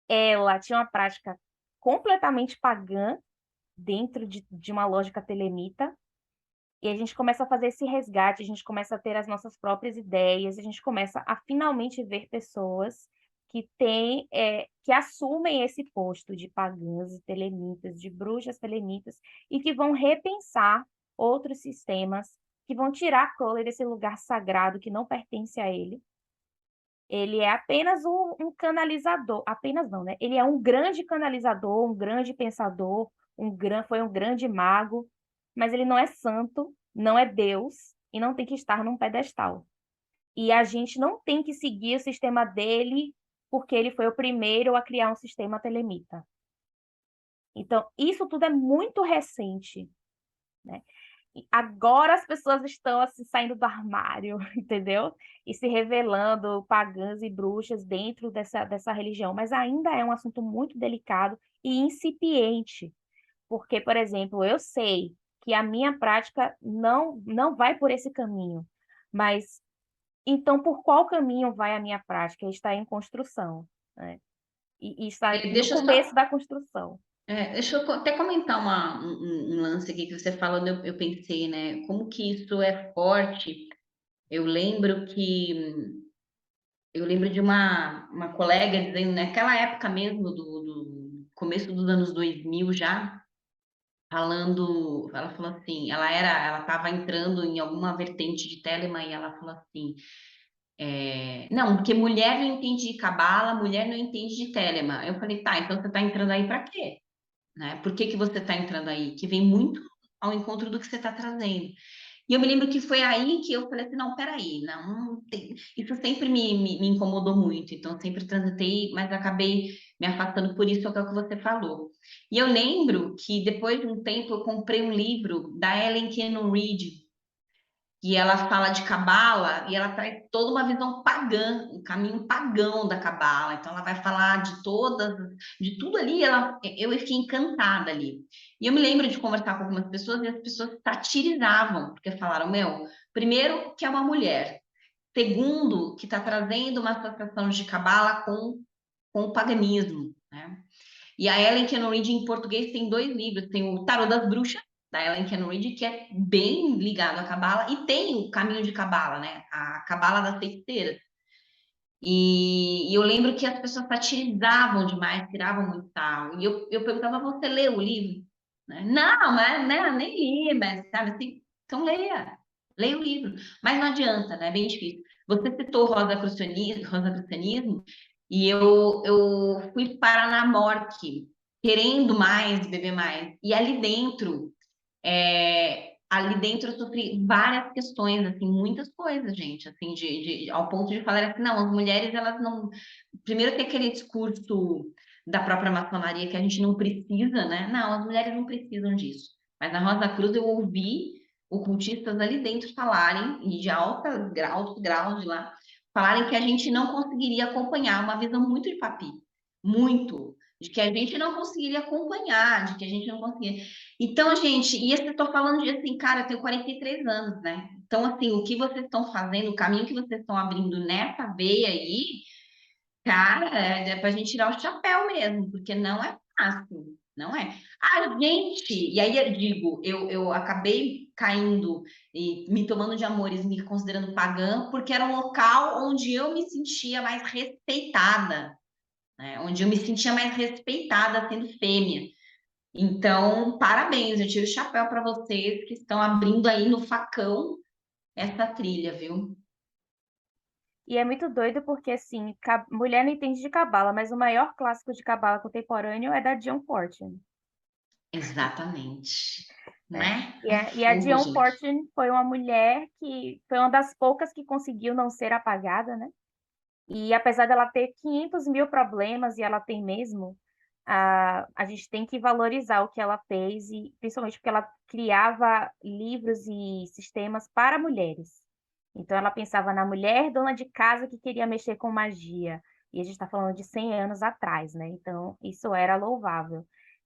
ela tinha uma prática completamente pagã dentro de uma lógica telemita, e a gente começa a fazer esse resgate, a gente começa a ter as nossas próprias ideias, a gente começa a finalmente ver pessoas que assumem esse posto de pagãs e telemitas, de bruxas telemitas, e que vão repensar outros sistemas, que vão tirar Crowley desse lugar sagrado que não pertence a ele. Ele é apenas um canalizador, apenas não, né? Ele é um grande canalizador, um grande pensador, foi um grande mago, mas ele não é santo, não é Deus e não tem que estar num pedestal. E a gente não tem que seguir o sistema dele porque ele foi o primeiro a criar um sistema telemita. Então, isso tudo é muito recente, né? E agora as pessoas estão assim, saindo do armário, entendeu? E se revelando pagãs e bruxas dentro dessa religião. Mas ainda é um assunto muito delicado e incipiente. Porque, por exemplo, eu sei que a minha prática não vai por esse caminho. Mas, então, por qual caminho vai a minha prática? Está em construção, né? E está no Deixa eu começo só, da construção. deixa eu até comentar um lance aqui que você falando, eu pensei, né? Como que isso é forte. Eu lembro que eu lembro de uma colega dizendo, naquela época mesmo, do começo dos anos 2000 já, ela falou assim, ela estava entrando em alguma vertente de Telema e ela falou assim, não, porque mulher não entende de cabala, mulher não entende de Telema. Eu falei, tá, então você está entrando aí para quê? Né? Por que que você está entrando aí? Que vem muito ao encontro do que você está trazendo. E eu me lembro que foi aí que eu falei assim, não, peraí, não tem... Isso sempre me incomodou muito, então sempre transitei, mas acabei me afastando por isso, que é o que você falou. E eu lembro que depois de um tempo eu comprei um livro da Ellen Kennon Reid, e ela fala de cabala e ela traz toda uma visão pagã, um caminho pagão da cabala. Então ela vai falar de tudo ali. Eu fiquei encantada ali. E eu me lembro de conversar com algumas pessoas e as pessoas satirizavam, porque falaram, meu, primeiro que é uma mulher, segundo que está trazendo uma associação de cabala com o paganismo, né? E a Ellen Kennon Reid, em português, tem 2 livros. Tem o Tarô das Bruxas, da Ellen Kennon Reid, que é bem ligado à Cabala, e tem o Caminho de Cabala, né? A Cabala das Feiticeiras. E eu lembro que as pessoas satirizavam demais, tiravam muito tal. E eu perguntava, você leu o livro? Né? Não, mas né, nem li, mas sabe assim, então leia o livro. Mas não adianta, né? É bem difícil. Você citou Rosacrucianismo, e eu fui parar na Morte, querendo mais, beber mais. E ali dentro eu sofri várias questões, assim, muitas coisas, gente, assim, ao ponto de falar assim, não, as mulheres, elas não... Primeiro tem aquele discurso da própria maçonaria que a gente não precisa, né? Não, as mulheres não precisam disso. Mas na Rosa Cruz eu ouvi ocultistas ali dentro falarem, e de alto grau de lá, falarem que a gente não conseguiria acompanhar, uma visão muito de papi, muito, de que a gente não conseguiria acompanhar, de que a gente não conseguia. Então, gente, e eu tô falando de assim, cara, eu tenho 43 anos, né? Então, assim, o que vocês estão fazendo, o caminho que vocês estão abrindo nessa veia aí, cara, é pra gente tirar o chapéu mesmo, porque não é fácil, não é. A gente, e aí eu digo, eu acabei caindo e me tomando de amores, me considerando pagã, porque era um local onde eu me sentia mais respeitada, né? Onde eu me sentia mais respeitada sendo fêmea. Então, parabéns, eu tiro o chapéu para vocês que estão abrindo aí no facão essa trilha, viu? E é muito doido porque, assim, mulher não entende de cabala, mas o maior clássico de cabala contemporâneo é da Dion Fortune, Exatamente. né? Né? E a Fogo, Dion gente. Fortune foi uma mulher que foi uma das poucas que conseguiu não ser apagada, né? E apesar dela ter 500 mil problemas, e ela tem mesmo, a gente tem que valorizar o que ela fez, e principalmente porque ela criava livros e sistemas para mulheres. Então, ela pensava na mulher dona de casa que queria mexer com magia. E a gente está falando de 100 anos atrás, né? Então, isso era louvável.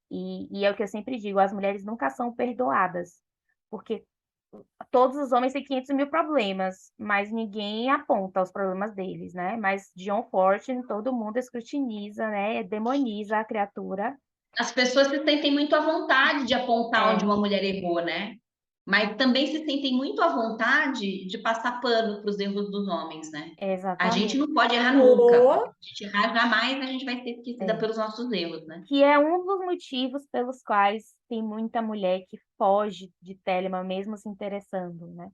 E é o que eu sempre digo: as mulheres nunca são perdoadas, porque todos os homens têm 500 mil problemas, mas ninguém aponta os problemas deles, né? Mas John Fortune, todo mundo escrutiniza, né? Demoniza a criatura. As pessoas se sentem muito à vontade de apontar onde É, uma mulher errou, né? Mas também se sentem muito à vontade de passar pano para os erros dos homens, né? A gente exatamente. não pode errar nunca, porque Ou se a gente errar jamais, a gente vai ser esquecida É. pelos nossos erros, né? Que é um dos motivos pelos quais tem muita mulher que foge de Telema mesmo se interessando, né?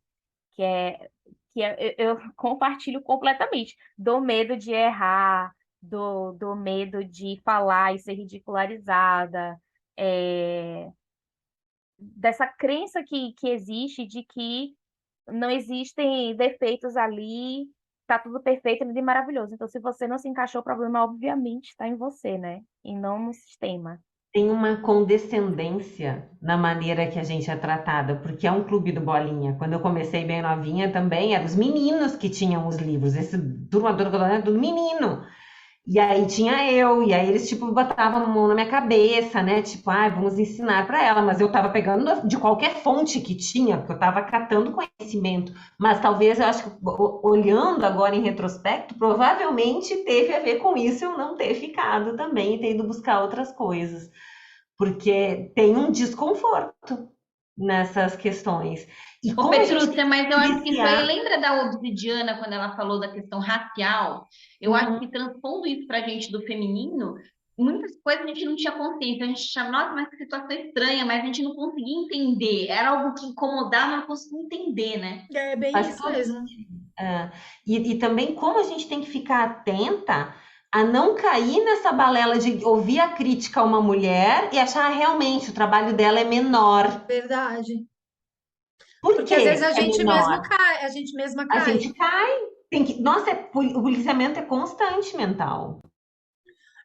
Que é, eu compartilho completamente do medo de errar, do medo de falar e ser ridicularizada, é, dessa crença que existe de que não existem defeitos ali, tá tudo perfeito, lindo e maravilhoso. Então, se você não se encaixou, o problema obviamente está em você, né? E não no sistema. Tem uma condescendência na maneira que a gente é tratada, porque é um clube do Bolinha. Quando eu comecei bem novinha também, eram os meninos que tinham os livros. Esse turma do menino. E aí tinha eu, e aí eles, tipo, botavam a mão na minha cabeça, né? Tipo, ah, vamos ensinar para ela. Mas eu tava pegando de qualquer fonte que tinha, porque eu tava catando conhecimento. Mas talvez, eu acho que, olhando agora em retrospecto, provavelmente teve a ver com isso eu não ter ficado também e ter ido buscar outras coisas. Porque tem um desconforto nessas questões. E Ô, como a gente tem Petrúcia, que mas eu acho que isso aí, diferenciar. lembra da Obsidiana, quando ela falou da questão racial? Eu acho Uhum. que transpondo isso para a gente do feminino, muitas coisas a gente não tinha consciência. A gente achava, nossa, mas que situação estranha, mas a gente não conseguia entender. Era algo que incomodava, mas não conseguia entender, né? É bem Faz isso todo mesmo. sentido. É. E também como a gente tem que ficar atenta a não cair nessa balela de ouvir a crítica a uma mulher e achar realmente o trabalho dela é menor. Verdade. Por Porque às vezes que a é gente mesmo menor? cai, a gente mesma A cai. gente cai. Nossa, o policiamento é constante mental.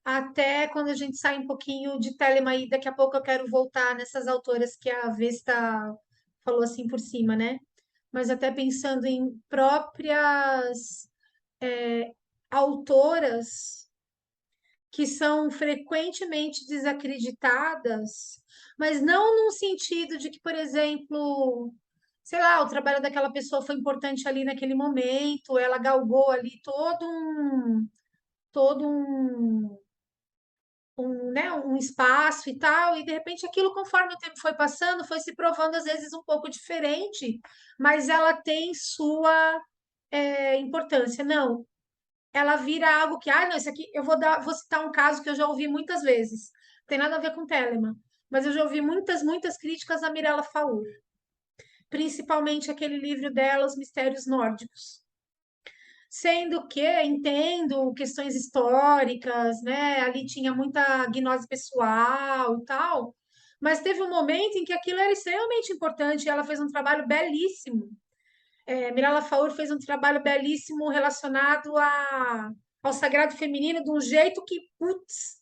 Até quando a gente sai um pouquinho de Telema e daqui a pouco eu quero voltar nessas autoras que a Vesta falou assim por cima, né? Mas até pensando em próprias autoras que são frequentemente desacreditadas, mas não num sentido de que, por exemplo, sei lá, o trabalho daquela pessoa foi importante ali naquele momento, ela galgou ali todo um, né, um espaço e tal, e de repente aquilo, conforme o tempo foi passando, foi se provando às vezes um pouco diferente, mas ela tem sua importância. Não, ela vira algo que, ah, não, isso aqui eu vou citar um caso que eu já ouvi muitas vezes. Não tem nada a ver com Telemann, mas eu já ouvi muitas, muitas críticas a Mirella Faur, principalmente aquele livro dela, Os Mistérios Nórdicos. Sendo que entendo questões históricas, né? Ali tinha muita gnose pessoal e tal, mas teve um momento em que aquilo era extremamente importante e ela fez um trabalho belíssimo. Mirella Faur fez um trabalho belíssimo relacionado ao sagrado feminino de um jeito que, putz,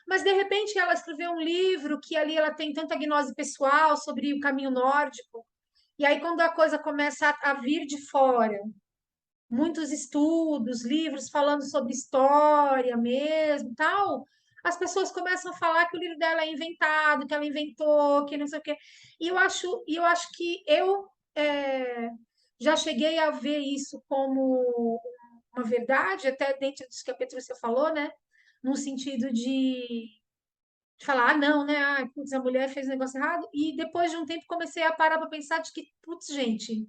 mas de repente ela escreveu um livro que ali ela tem tanta gnose pessoal sobre o caminho nórdico, e aí quando a coisa começa a vir de fora, muitos estudos, livros falando sobre história mesmo, tal, as pessoas começam a falar que o livro dela é inventado, que ela inventou, que não sei o quê. E eu acho que eu é, já cheguei a ver isso como uma verdade, até dentro disso que a Petrúcia falou, né? No sentido de falar, ah, não, né? Ah, putz, a mulher fez um negócio errado. E depois de um tempo comecei a parar para pensar de que, putz, gente,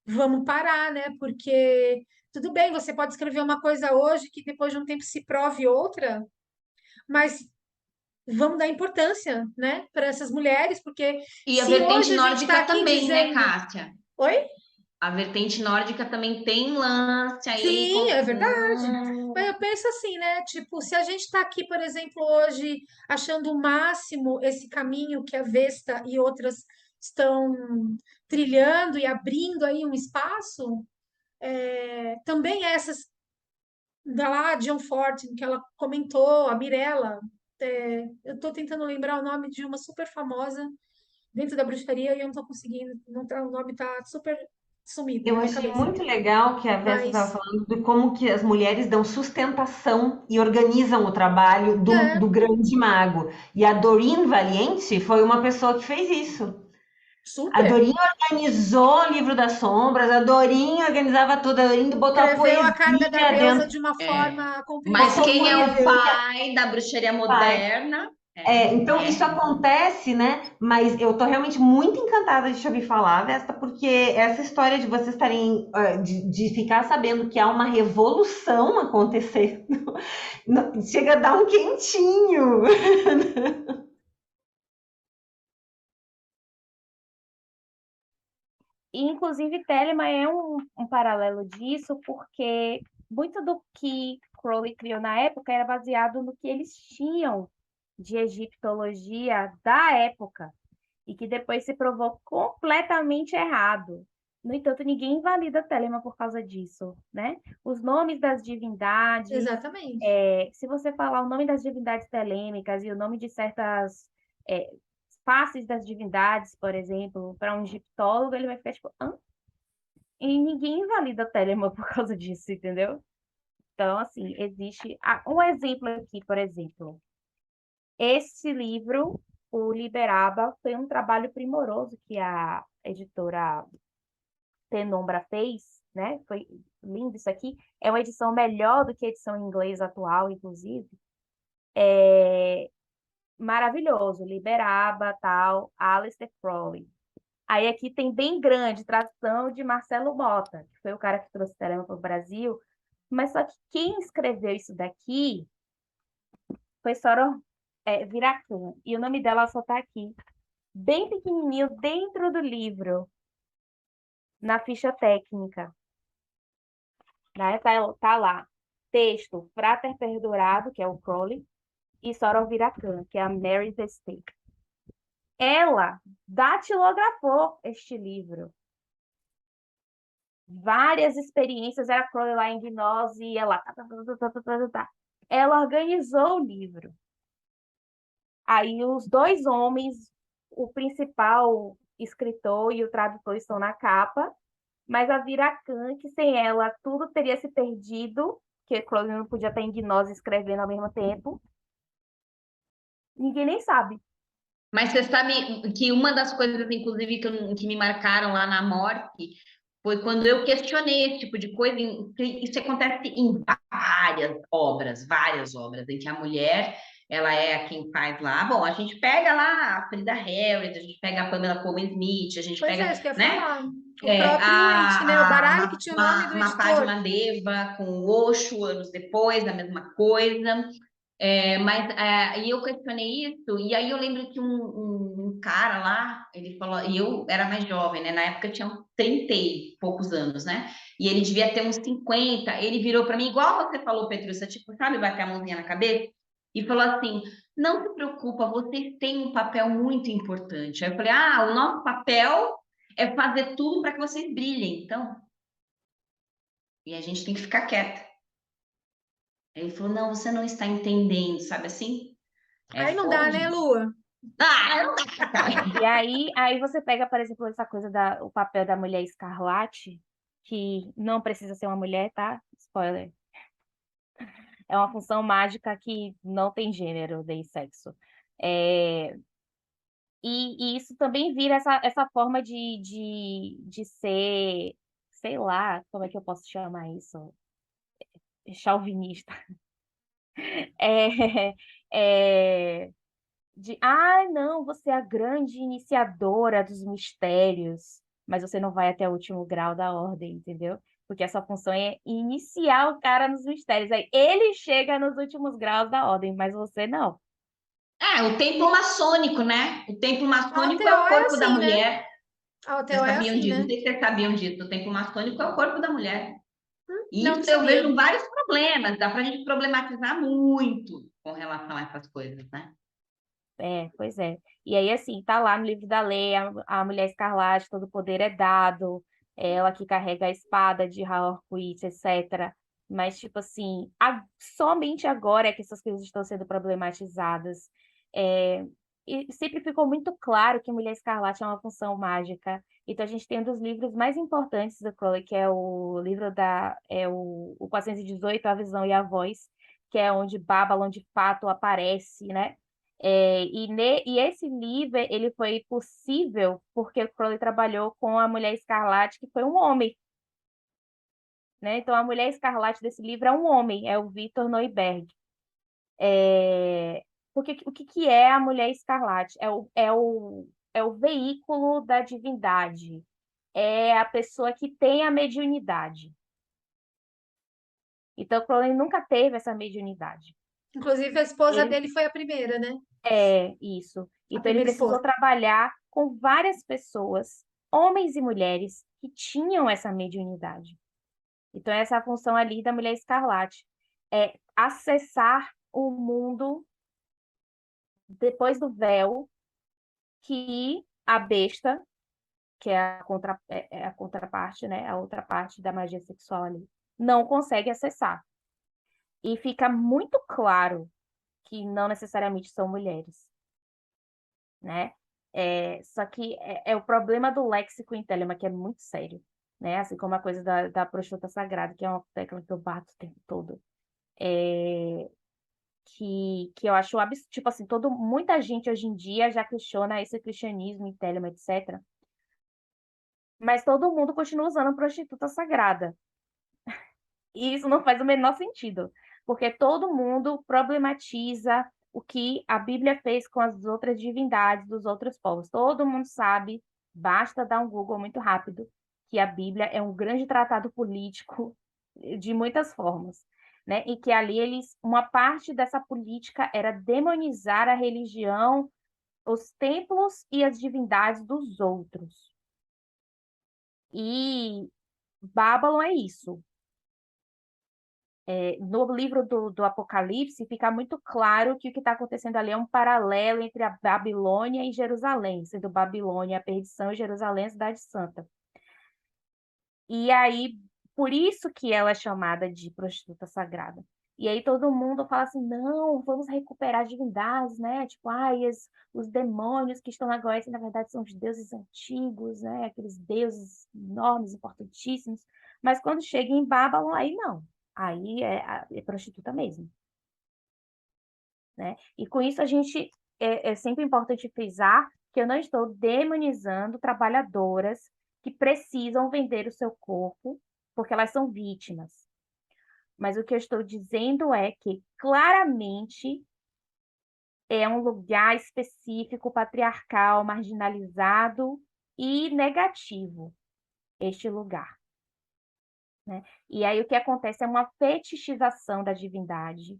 vamos parar, né? Porque tudo bem, você pode escrever uma coisa hoje que depois de um tempo se prove outra, mas vamos dar importância, né, para essas mulheres, porque E a se vertente hoje a gente está nórdica aqui também, né, dizendo, Cássia? oi? A vertente nórdica também tem lance aí Sim, é verdade. Mas com... eu penso assim, né? Tipo, se a gente está aqui, por exemplo, hoje achando o máximo esse caminho que a Vesta e outras estão trilhando e abrindo aí um espaço, também essas da lá, John Fortin, que ela comentou, a Mirella, eu estou tentando lembrar o nome de uma super famosa dentro da bruxaria e eu não estou conseguindo, não tá, o nome está super sumido Eu na minha achei cabeça. muito legal que a Vesta estava Mas, falando de como que as mulheres dão sustentação e organizam o trabalho do é, grande mago. E a Doreen Valiente foi uma pessoa que fez isso. A super. Doreen organizou o livro das sombras, a Doreen organizava tudo, a Doreen botou a Escreveu a carga da poesia deusa dentro, de uma É. forma Mas botou quem é o compreensível. pai da bruxaria poesia. moderna? Então isso acontece, né? Mas eu tô realmente muito encantada de te ouvir falar, Vesta, porque essa história de vocês estarem, de ficar sabendo que há uma revolução acontecendo, chega a dar um quentinho. E, inclusive, Telema é um paralelo disso, porque muito do que Crowley criou na época era baseado no que eles tinham de egiptologia da época, e que depois se provou completamente errado. No entanto, ninguém invalida Telema por causa disso, né? Os nomes das divindades, Exatamente. se você falar o nome das divindades telêmicas e o nome de certas é, faces das divindades, por exemplo, para um egiptólogo, ele vai ficar tipo, hã? E ninguém invalida Telema por causa disso, entendeu? Então, assim, existe um exemplo aqui, por exemplo. Esse livro, o Liberaba, foi um trabalho primoroso que a editora Penumbra fez, né? Foi lindo isso aqui. É uma edição melhor do que a edição em inglês atual, inclusive. Maravilhoso, Liberaba, tal, Aleister Crowley. Aí aqui tem bem grande, tradução de Marcelo Mota, que foi o cara que trouxe o Telema para o Brasil. Mas só que quem escreveu isso daqui foi Sora Viracan. E o nome dela só está aqui, bem pequenininho, dentro do livro, na ficha técnica. Né? Tá lá, texto Frater Perdurado, que é o Crowley, e Sora Viracan, que é a Mary the State. Ela datilografou este livro. Várias experiências, era Crowley lá em gnose, e ela... Ela organizou o livro. Aí os dois homens, o principal escritor e o tradutor estão na capa, mas a Viracan, que sem ela tudo teria se perdido, porque Crowley não podia estar em gnose escrevendo ao mesmo tempo. Ninguém nem sabe. Mas você sabe que uma das coisas, inclusive, que me marcaram lá na morte foi quando eu questionei esse tipo de coisa. Isso acontece em várias obras, em que a mulher, ela é quem faz lá. Bom, a gente pega lá a Frida Harris, a gente pega a Pamela Coleman Smith, a gente Pois é, pega, isso que eu ia né? falar. O próprio It, né? O baralho que tinha o nome do Uma editor. página Deva com o Osho anos depois, a mesma coisa. E eu questionei isso, e aí eu lembro que um cara lá, ele falou, e eu era mais jovem, né? Na época eu tinha uns 30 e poucos anos, né? E ele devia ter uns 50. Ele virou para mim, igual você falou, Petrúcia, tipo, sabe, bater a mãozinha na cabeça? E falou assim: não se preocupa, vocês têm um papel muito importante. Aí eu falei: o nosso papel é fazer tudo para que vocês brilhem, então. E a gente tem que ficar quieta. Ele falou: não, você não está entendendo, sabe assim? É Aí não dá, né, forte. Lua? Não dá, cara. E aí você pega, por exemplo, essa coisa o papel da mulher escarlate, que não precisa ser uma mulher, tá? Spoiler. É uma função mágica que não tem gênero nem sexo. É, e isso também vira essa forma de ser, sei lá, como é que eu posso chamar isso? Chauvinista. É, não, você é a grande iniciadora dos mistérios, mas você não vai até o último grau da ordem, entendeu? Porque a sua função é iniciar o cara nos mistérios. Aí ele chega nos últimos graus da ordem, mas você não. O templo maçônico, né? O templo A maçônico é OTO o é corpo da assim, né? mulher. A Vocês OTO é sabiam assim, disso? né? Não sei se vocês sabiam disso. O templo maçônico é o corpo da mulher. E Não isso eu sabia. vejo vários problemas. Dá para a gente problematizar muito com relação a essas coisas, né? Pois é. E aí, assim, tá lá no livro da lei, a mulher escarlate, todo o poder é dado, ela que carrega a espada de Harcourt, etc. Mas, tipo assim, somente agora é que essas coisas estão sendo problematizadas. É, e sempre ficou muito claro que Mulher Escarlate é uma função mágica. Então, a gente tem um dos livros mais importantes do Crowley, que é o livro o 418, A Visão e a Voz, que é onde Babylon, de fato, aparece, né? E esse livro ele foi possível porque o Crowley trabalhou com a Mulher Escarlate, que foi um homem, né? Então, a Mulher Escarlate desse livro é um homem, é o Victor Neuberg. Porque o que é a Mulher Escarlate? É o veículo da divindade, é a pessoa que tem a mediunidade. Então, o Crowley nunca teve essa mediunidade. Inclusive, a esposa Ele dele foi a primeira, né? isso. A Então, ele primeira precisou esposa. trabalhar com várias pessoas, homens e mulheres, que tinham essa mediunidade. Então, essa é a função ali da Mulher Escarlate, é acessar o mundo depois do véu que a besta, que é a contraparte, né? A outra parte da magia sexual ali, não consegue acessar. E fica muito claro que não necessariamente são mulheres, né? Só que é o problema do léxico em Telema, que é muito sério. né? Assim como a coisa da prostituta sagrada, que é uma tecla que eu bato o tempo todo. Que eu acho absurdo, tipo assim, muita gente hoje em dia já questiona esse cristianismo em Telema, etc. Mas todo mundo continua usando prostituta sagrada. E isso não faz o menor sentido, porque todo mundo problematiza o que a Bíblia fez com as outras divindades dos outros povos. Todo mundo sabe, basta dar um Google muito rápido, que a Bíblia é um grande tratado político de muitas formas, né? E que ali uma parte dessa política era demonizar a religião, os templos e as divindades dos outros. E Babylon é isso. No livro do Apocalipse, fica muito claro que o que está acontecendo ali é um paralelo entre a Babilônia e Jerusalém, sendo Babilônia a perdição e Jerusalém a cidade santa. E aí, por isso que ela é chamada de prostituta sagrada. E aí todo mundo fala assim, não, vamos recuperar as divindades, né? Tipo, os demônios que estão na Grécia, na verdade, são os deuses antigos, né? Aqueles deuses enormes, importantíssimos. Mas quando chega em Babylon, aí não. Aí é prostituta mesmo, né? E com isso é sempre importante frisar que eu não estou demonizando trabalhadoras que precisam vender o seu corpo porque elas são vítimas. Mas o que eu estou dizendo é que claramente é um lugar específico, patriarcal, marginalizado e negativo, este lugar, né? E aí o que acontece é uma fetichização da divindade,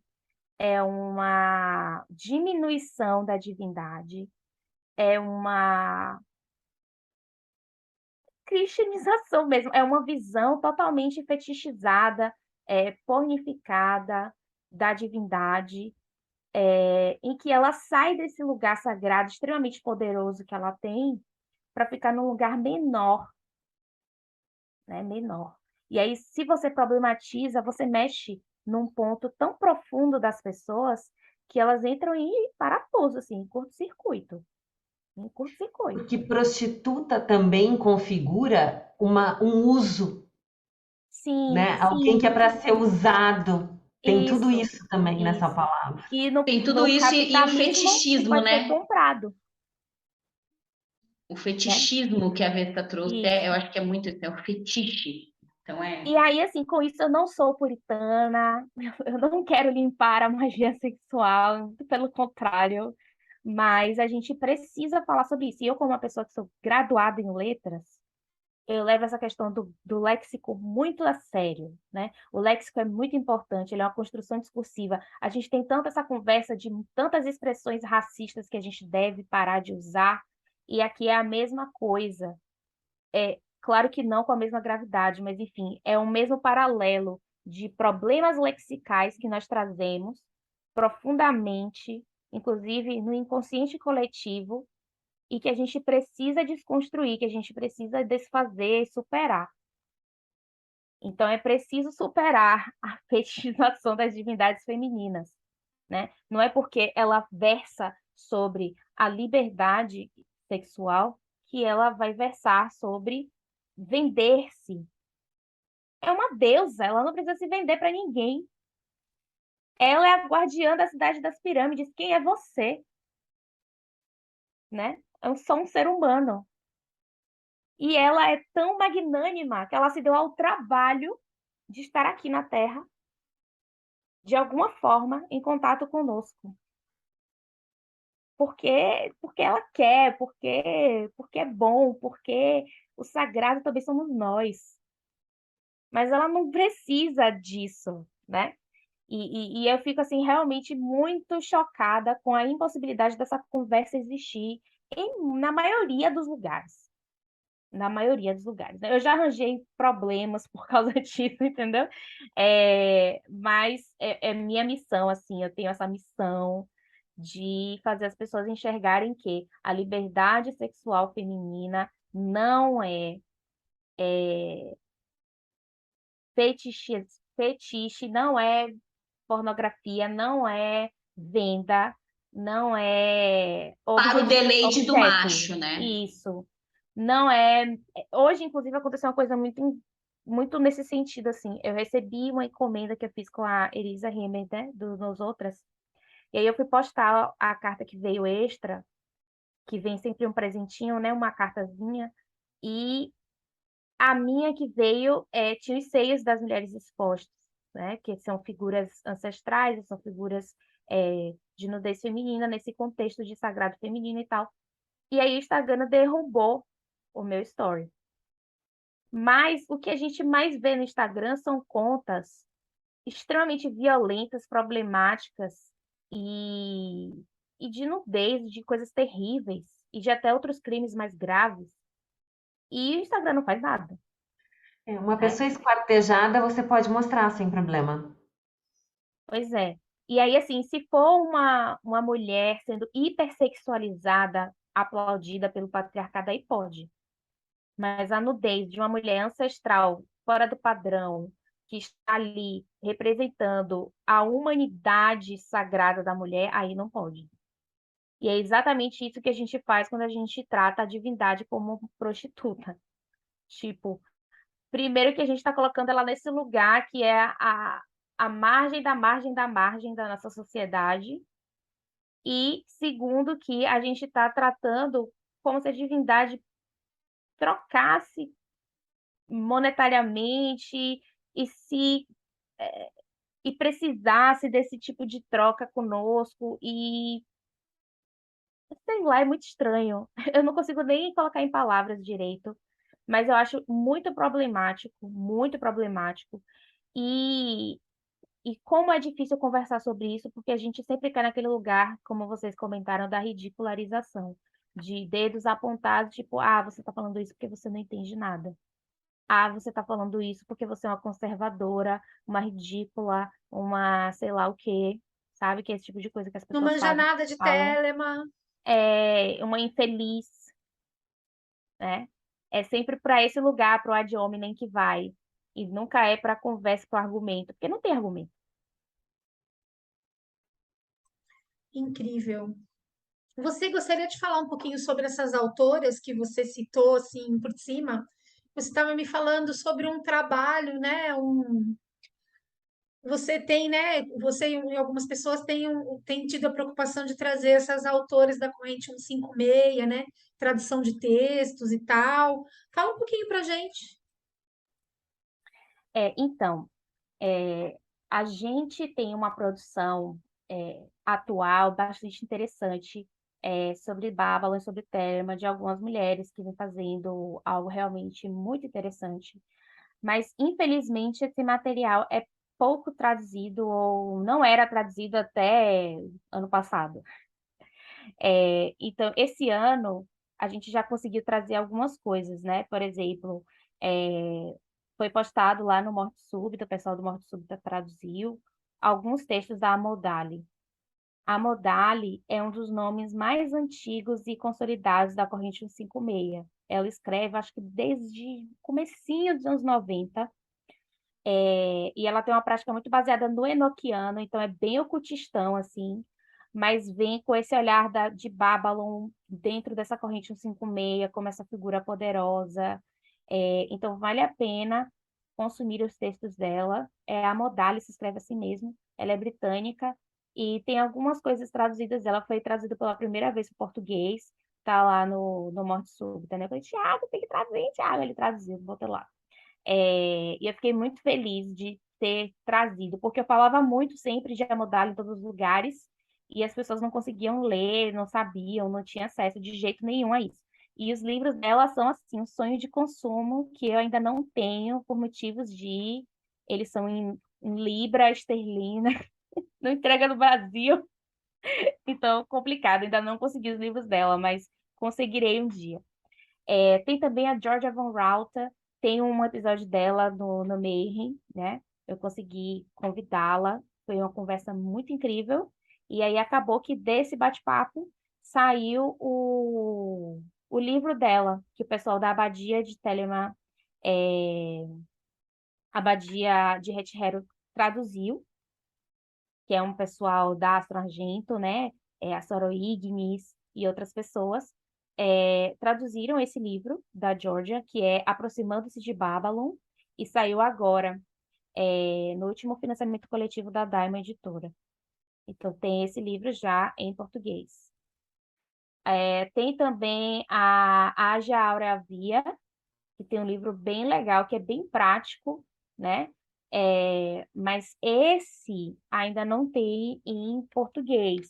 é uma diminuição da divindade, é uma cristianização mesmo, é uma visão totalmente fetichizada, pornificada da divindade, em que ela sai desse lugar sagrado extremamente poderoso que ela tem para ficar num lugar menor, né? Menor. E aí, se você problematiza, você mexe num ponto tão profundo das pessoas que elas entram em parafuso, assim, em curto-circuito. Em curto-circuito. Porque prostituta também configura um uso, Sim, né? Alguém que é sim. para ser usado. Tem tudo Isso, isso também nessa isso. palavra. E Tem tudo no isso e o capitalismo, que fetichismo, pode ser né? comprado, O né? fetichismo que a Vesta trouxe, eu Isso. acho que é muito isso, é o fetiche. Então E aí, assim, com isso eu não sou puritana, eu não quero limpar a magia sexual, muito pelo contrário, mas a gente precisa falar sobre isso. E eu, como uma pessoa que sou graduada em letras, eu levo essa questão do léxico muito a sério, né? O léxico é muito importante, ele é uma construção discursiva. A gente tem tanto essa conversa de tantas expressões racistas que a gente deve parar de usar, e aqui é a mesma coisa. Claro que não com a mesma gravidade, mas enfim, é o mesmo paralelo de problemas lexicais que nós trazemos profundamente, inclusive no inconsciente coletivo, e que a gente precisa desconstruir, que a gente precisa desfazer, superar. Então, é preciso superar a fetichização das divindades femininas, né? Não é porque ela versa sobre a liberdade sexual que ela vai versar sobre vender-se. É uma deusa, ela não precisa se vender para ninguém. Ela é a guardiã da cidade das pirâmides. Quem é você, né? Eu sou um ser humano. E ela é tão magnânima que ela se deu ao trabalho de estar aqui na Terra, de alguma forma, em contato conosco. Porque ela quer, porque é bom, porque o sagrado também somos nós. Mas ela não precisa disso, né? E eu fico, assim, realmente muito chocada com a impossibilidade dessa conversa existir na maioria dos lugares. Na maioria dos lugares, né? Eu já arranjei problemas por causa disso, entendeu? Mas é minha missão, assim, eu tenho essa missão de fazer as pessoas enxergarem que a liberdade sexual feminina não é fetiche, não é pornografia, não é venda, não é para o deleite do objeto. macho, né? Isso. Não é. Hoje, inclusive, aconteceu uma coisa muito nesse sentido, assim. Eu recebi uma encomenda que eu fiz com a Elisa Rimer, né, do Nos Outras. E aí eu fui postar a carta que veio extra, que vem sempre um presentinho, né, uma cartazinha. E a minha que veio tinha os seios das mulheres expostos, né, que são figuras ancestrais, são figuras de nudez feminina, nesse contexto de sagrado feminino e tal. E aí o Instagram derrubou o meu story. Mas o que a gente mais vê no Instagram são contas extremamente violentas, problemáticas e, e de nudez, de coisas terríveis e de até outros crimes mais graves. E o Instagram não faz nada, Uma né? pessoa esquartejada você pode mostrar sem problema. Pois é. E aí, assim, se for uma mulher sendo hipersexualizada, aplaudida pelo patriarcado, aí pode. Mas a nudez de uma mulher ancestral, fora do padrão, que está ali representando a humanidade sagrada da mulher, aí não pode. E é exatamente isso que a gente faz quando a gente trata a divindade como prostituta. Tipo, primeiro que a gente está colocando ela nesse lugar que é a margem da margem da margem da nossa sociedade. E segundo que a gente está tratando como se a divindade trocasse monetariamente e se e precisasse desse tipo de troca conosco e sei lá, é muito estranho. Eu não consigo nem colocar em palavras direito, mas eu acho muito problemático, muito problemático. E e como é difícil conversar sobre isso, porque a gente sempre cai naquele lugar, como vocês comentaram, da ridicularização, de dedos apontados, tipo, ah, você está falando isso porque você não entende nada. Ah, você está falando isso porque você é uma conservadora, uma ridícula, uma sei lá o quê, sabe? Que é esse tipo de coisa que as Não pessoas manja fazem, nada de falam. Telema. É uma infeliz, né? É sempre para esse lugar, para o ad hominem que vai. E nunca é para conversa, para argumento, porque não tem argumento. Incrível. Você gostaria de falar um pouquinho sobre essas autoras que você citou, assim, por cima? Você estava me falando sobre um trabalho, né? Você tem, né? Você e algumas pessoas têm tido a preocupação de trazer essas autoras da corrente 156, né? Tradução de textos e tal. Fala um pouquinho pra gente. Então, é, a gente tem uma produção atual bastante interessante sobre Babylon, sobre Terma, de algumas mulheres que vêm fazendo algo realmente muito interessante. Mas, infelizmente, esse material é pouco traduzido ou não era traduzido até ano passado. Então, esse ano, a gente já conseguiu trazer algumas coisas, né? Por exemplo, foi postado lá no Morte Súbita, o pessoal do Morte Súbita traduziu alguns textos da Amodali. A Amodali é um dos nomes mais antigos e consolidados da corrente 156. Ela escreve, acho que desde o comecinho dos anos 90, e ela tem uma prática muito baseada no enoquiano, então é bem ocultistão, assim, mas vem com esse olhar de Babylon dentro dessa corrente 156, como essa figura poderosa. Então, vale a pena consumir os textos dela. A Modali se escreve assim mesmo, ela é britânica, e tem algumas coisas traduzidas, ela foi traduzida pela primeira vez para o português, tá lá no Morte Súbita, né? Eu falei, Thiago, tem que traduzir, Thiago, ele traduziu, botou lá. E eu fiquei muito feliz de ter trazido, porque eu falava muito sempre de Amodala em todos os lugares, e as pessoas não conseguiam ler, não sabiam, não tinham acesso de jeito nenhum a isso. E os livros dela são, assim, um sonho de consumo que eu ainda não tenho por motivos de... Eles são em libra esterlina, não entrega no Brasil, então complicado, ainda não consegui os livros dela, mas conseguirei um dia. Tem também a Georgia Von Rauta, tem um episódio dela no Mayhem, né? Eu consegui convidá-la, foi uma conversa muito incrível. E aí acabou que desse bate-papo saiu o livro dela, que o pessoal da Abadia de Telema, é, Abadia de Retiro traduziu, que é um pessoal da Astro Argento, né? A Soro Ignis e outras pessoas. traduziram esse livro da Georgia, que é Aproximando-se de Babylon, e saiu agora, no último financiamento coletivo da Daima Editora. Então, tem esse livro já em português. Tem também a Ágia Áurea Via, que tem um livro bem legal, que é bem prático, né? Mas esse ainda não tem em português.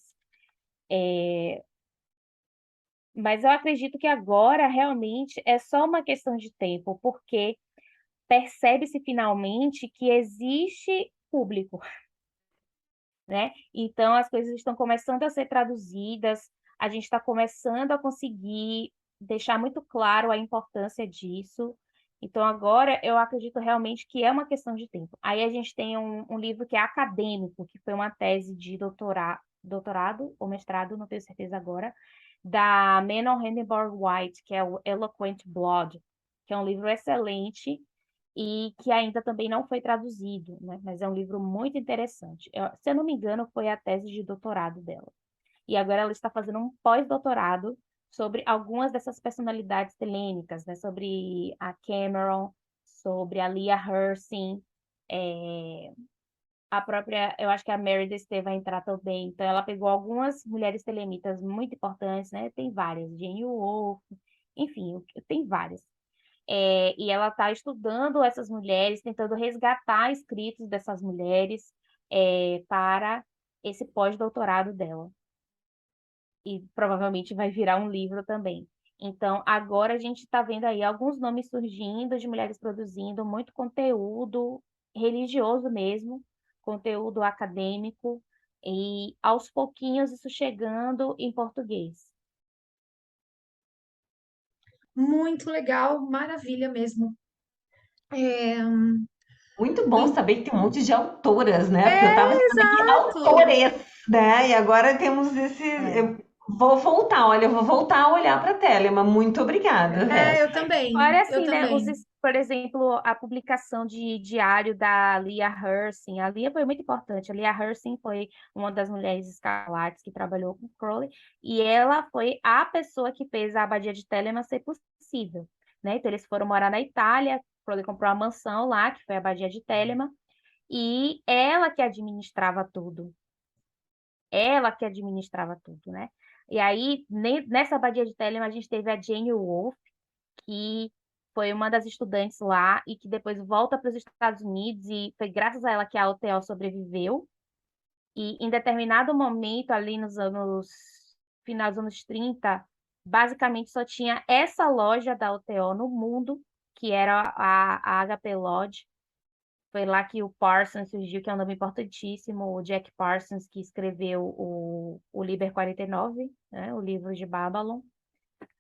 Mas eu acredito que agora realmente é só uma questão de tempo, porque percebe-se finalmente que existe público, né? Então as coisas estão começando a ser traduzidas, a gente está começando a conseguir deixar muito claro a importância disso. Então agora eu acredito realmente que é uma questão de tempo. Aí a gente tem um livro que é acadêmico, que foi uma tese de doutorado ou mestrado, não tenho certeza agora, da Manon Hindenburg White, que é o Eloquent Blood, que é um livro excelente e que ainda também não foi traduzido, né? Mas é um livro muito interessante. Se eu não me engano, foi a tese de doutorado dela. E agora ela está fazendo um pós-doutorado sobre algumas dessas personalidades helênicas, né? Sobre a Cameron, sobre a Leah Hersey, a própria, eu acho que a Meredith vai entrar também. Então, ela pegou algumas mulheres telemitas muito importantes, né? Tem várias, Jane Wolfe, enfim, tem várias. E ela está estudando essas mulheres, tentando resgatar escritos dessas mulheres para esse pós-doutorado dela. E provavelmente vai virar um livro também. Então, agora a gente está vendo aí alguns nomes surgindo de mulheres produzindo muito conteúdo religioso mesmo, conteúdo acadêmico, e aos pouquinhos isso chegando em português. Muito legal, maravilha mesmo. É, Muito bom saber que tem um monte de autoras, né? Porque eu estava vendo aqui exato. autores, né? E agora temos esse. Eu vou voltar, olha, eu vou voltar a olhar para a Telema. Muito obrigada, Eu Vesta. também, Olha eu assim, né? também. Por exemplo, a publicação de diário da Leah Hersey. A Leah foi muito importante. A Leah Hersey foi uma das mulheres escarlates que trabalhou com Crowley, e ela foi a pessoa que fez a abadia de Telema ser possível, né? Então, eles foram morar na Itália, Crowley comprou uma mansão lá, que foi a abadia de Telema, e ela que administrava tudo. Ela que administrava tudo, né? E aí, nessa abadia de Telema, a gente teve a Jane Wolfe, que foi uma das estudantes lá e que depois volta para os Estados Unidos, e foi graças a ela que a UTO sobreviveu. E em determinado momento, ali nos anos, final dos anos 30, basicamente só tinha essa loja da UTO no mundo, que era a HP Lodge. Foi lá que o Parsons surgiu, que é um nome importantíssimo, o Jack Parsons, que escreveu o Liber 49, né, o livro de Babylon.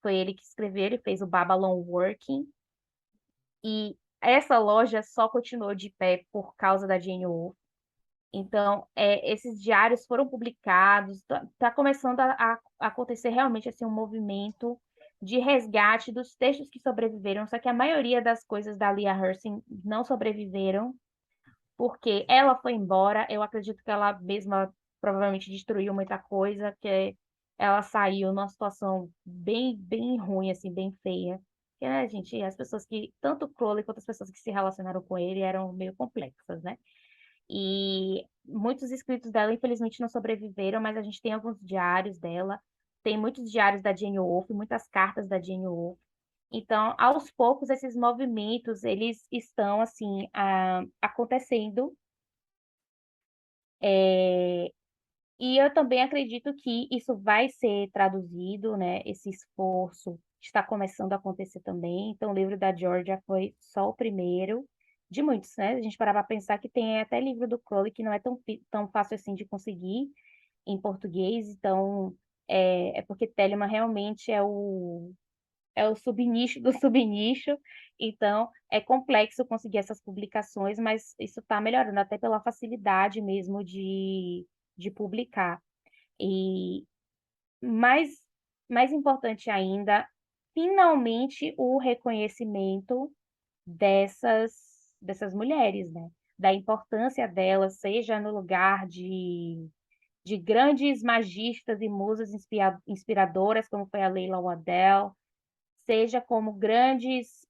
Foi ele que escreveu, ele fez o Babylon Working. E essa loja só continuou de pé por causa da Jane Wolfe. Então, esses diários foram publicados, tá começando a acontecer realmente assim, um movimento de resgate dos textos que sobreviveram, só que a maioria das coisas da Leah Hersey não sobreviveram, porque ela foi embora, eu acredito que ela mesma provavelmente destruiu muita coisa, que ela saiu numa situação bem, bem ruim, assim, bem feia. Porque, né, gente, as pessoas que, tanto o Crowley quanto as pessoas que se relacionaram com ele eram meio complexas, né? E muitos escritos dela, infelizmente, não sobreviveram, mas a gente tem alguns diários dela, tem muitos diários da Jane Wolfe, muitas cartas da Jane Wolfe. Então, aos poucos, esses movimentos, eles estão, assim, acontecendo. E eu também acredito que isso vai ser traduzido, né? Esse esforço está começando a acontecer também. Então, o livro da Georgia foi só o primeiro de muitos, né? A gente parar para pensar que tem até livro do Crowley que não é tão fácil assim de conseguir em português. Então, é porque Telemann realmente é o subnicho do subnicho. Então, é complexo conseguir essas publicações, mas isso está melhorando, até pela facilidade mesmo de publicar. E mais, mais importante ainda, finalmente o reconhecimento dessas mulheres, né? Da importância delas, seja no lugar de grandes magistas e musas inspiradoras, como foi a Leila Waddell, seja como grandes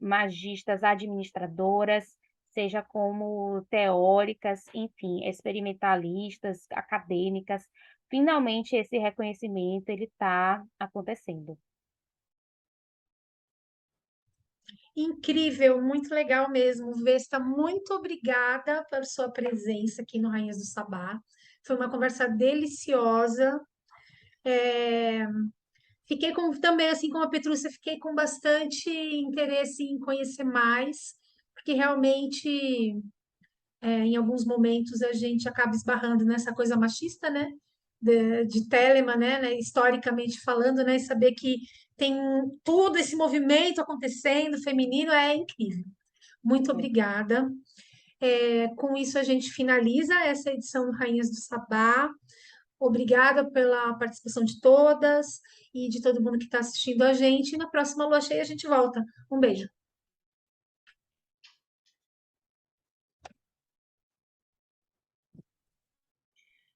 magistas administradoras, seja como teóricas, enfim, experimentalistas, acadêmicas. Finalmente, esse reconhecimento ele está acontecendo. Incrível, muito legal mesmo. Vesta, muito obrigada pela sua presença aqui no Rainhas do Sabá. Foi uma conversa deliciosa. Fiquei com, também, assim como a Petrúcia, fiquei com bastante interesse em conhecer mais, porque realmente, em alguns momentos, a gente acaba esbarrando nessa coisa machista, né? De Telemann, né? Historicamente falando, né? E saber que tem todo esse movimento acontecendo, feminino, é incrível. Muito obrigada. Com isso, a gente finaliza essa edição do Rainhas do Sabá. Obrigada pela participação de todas e de todo mundo que está assistindo a gente. E na próxima lua cheia a gente volta. Um beijo.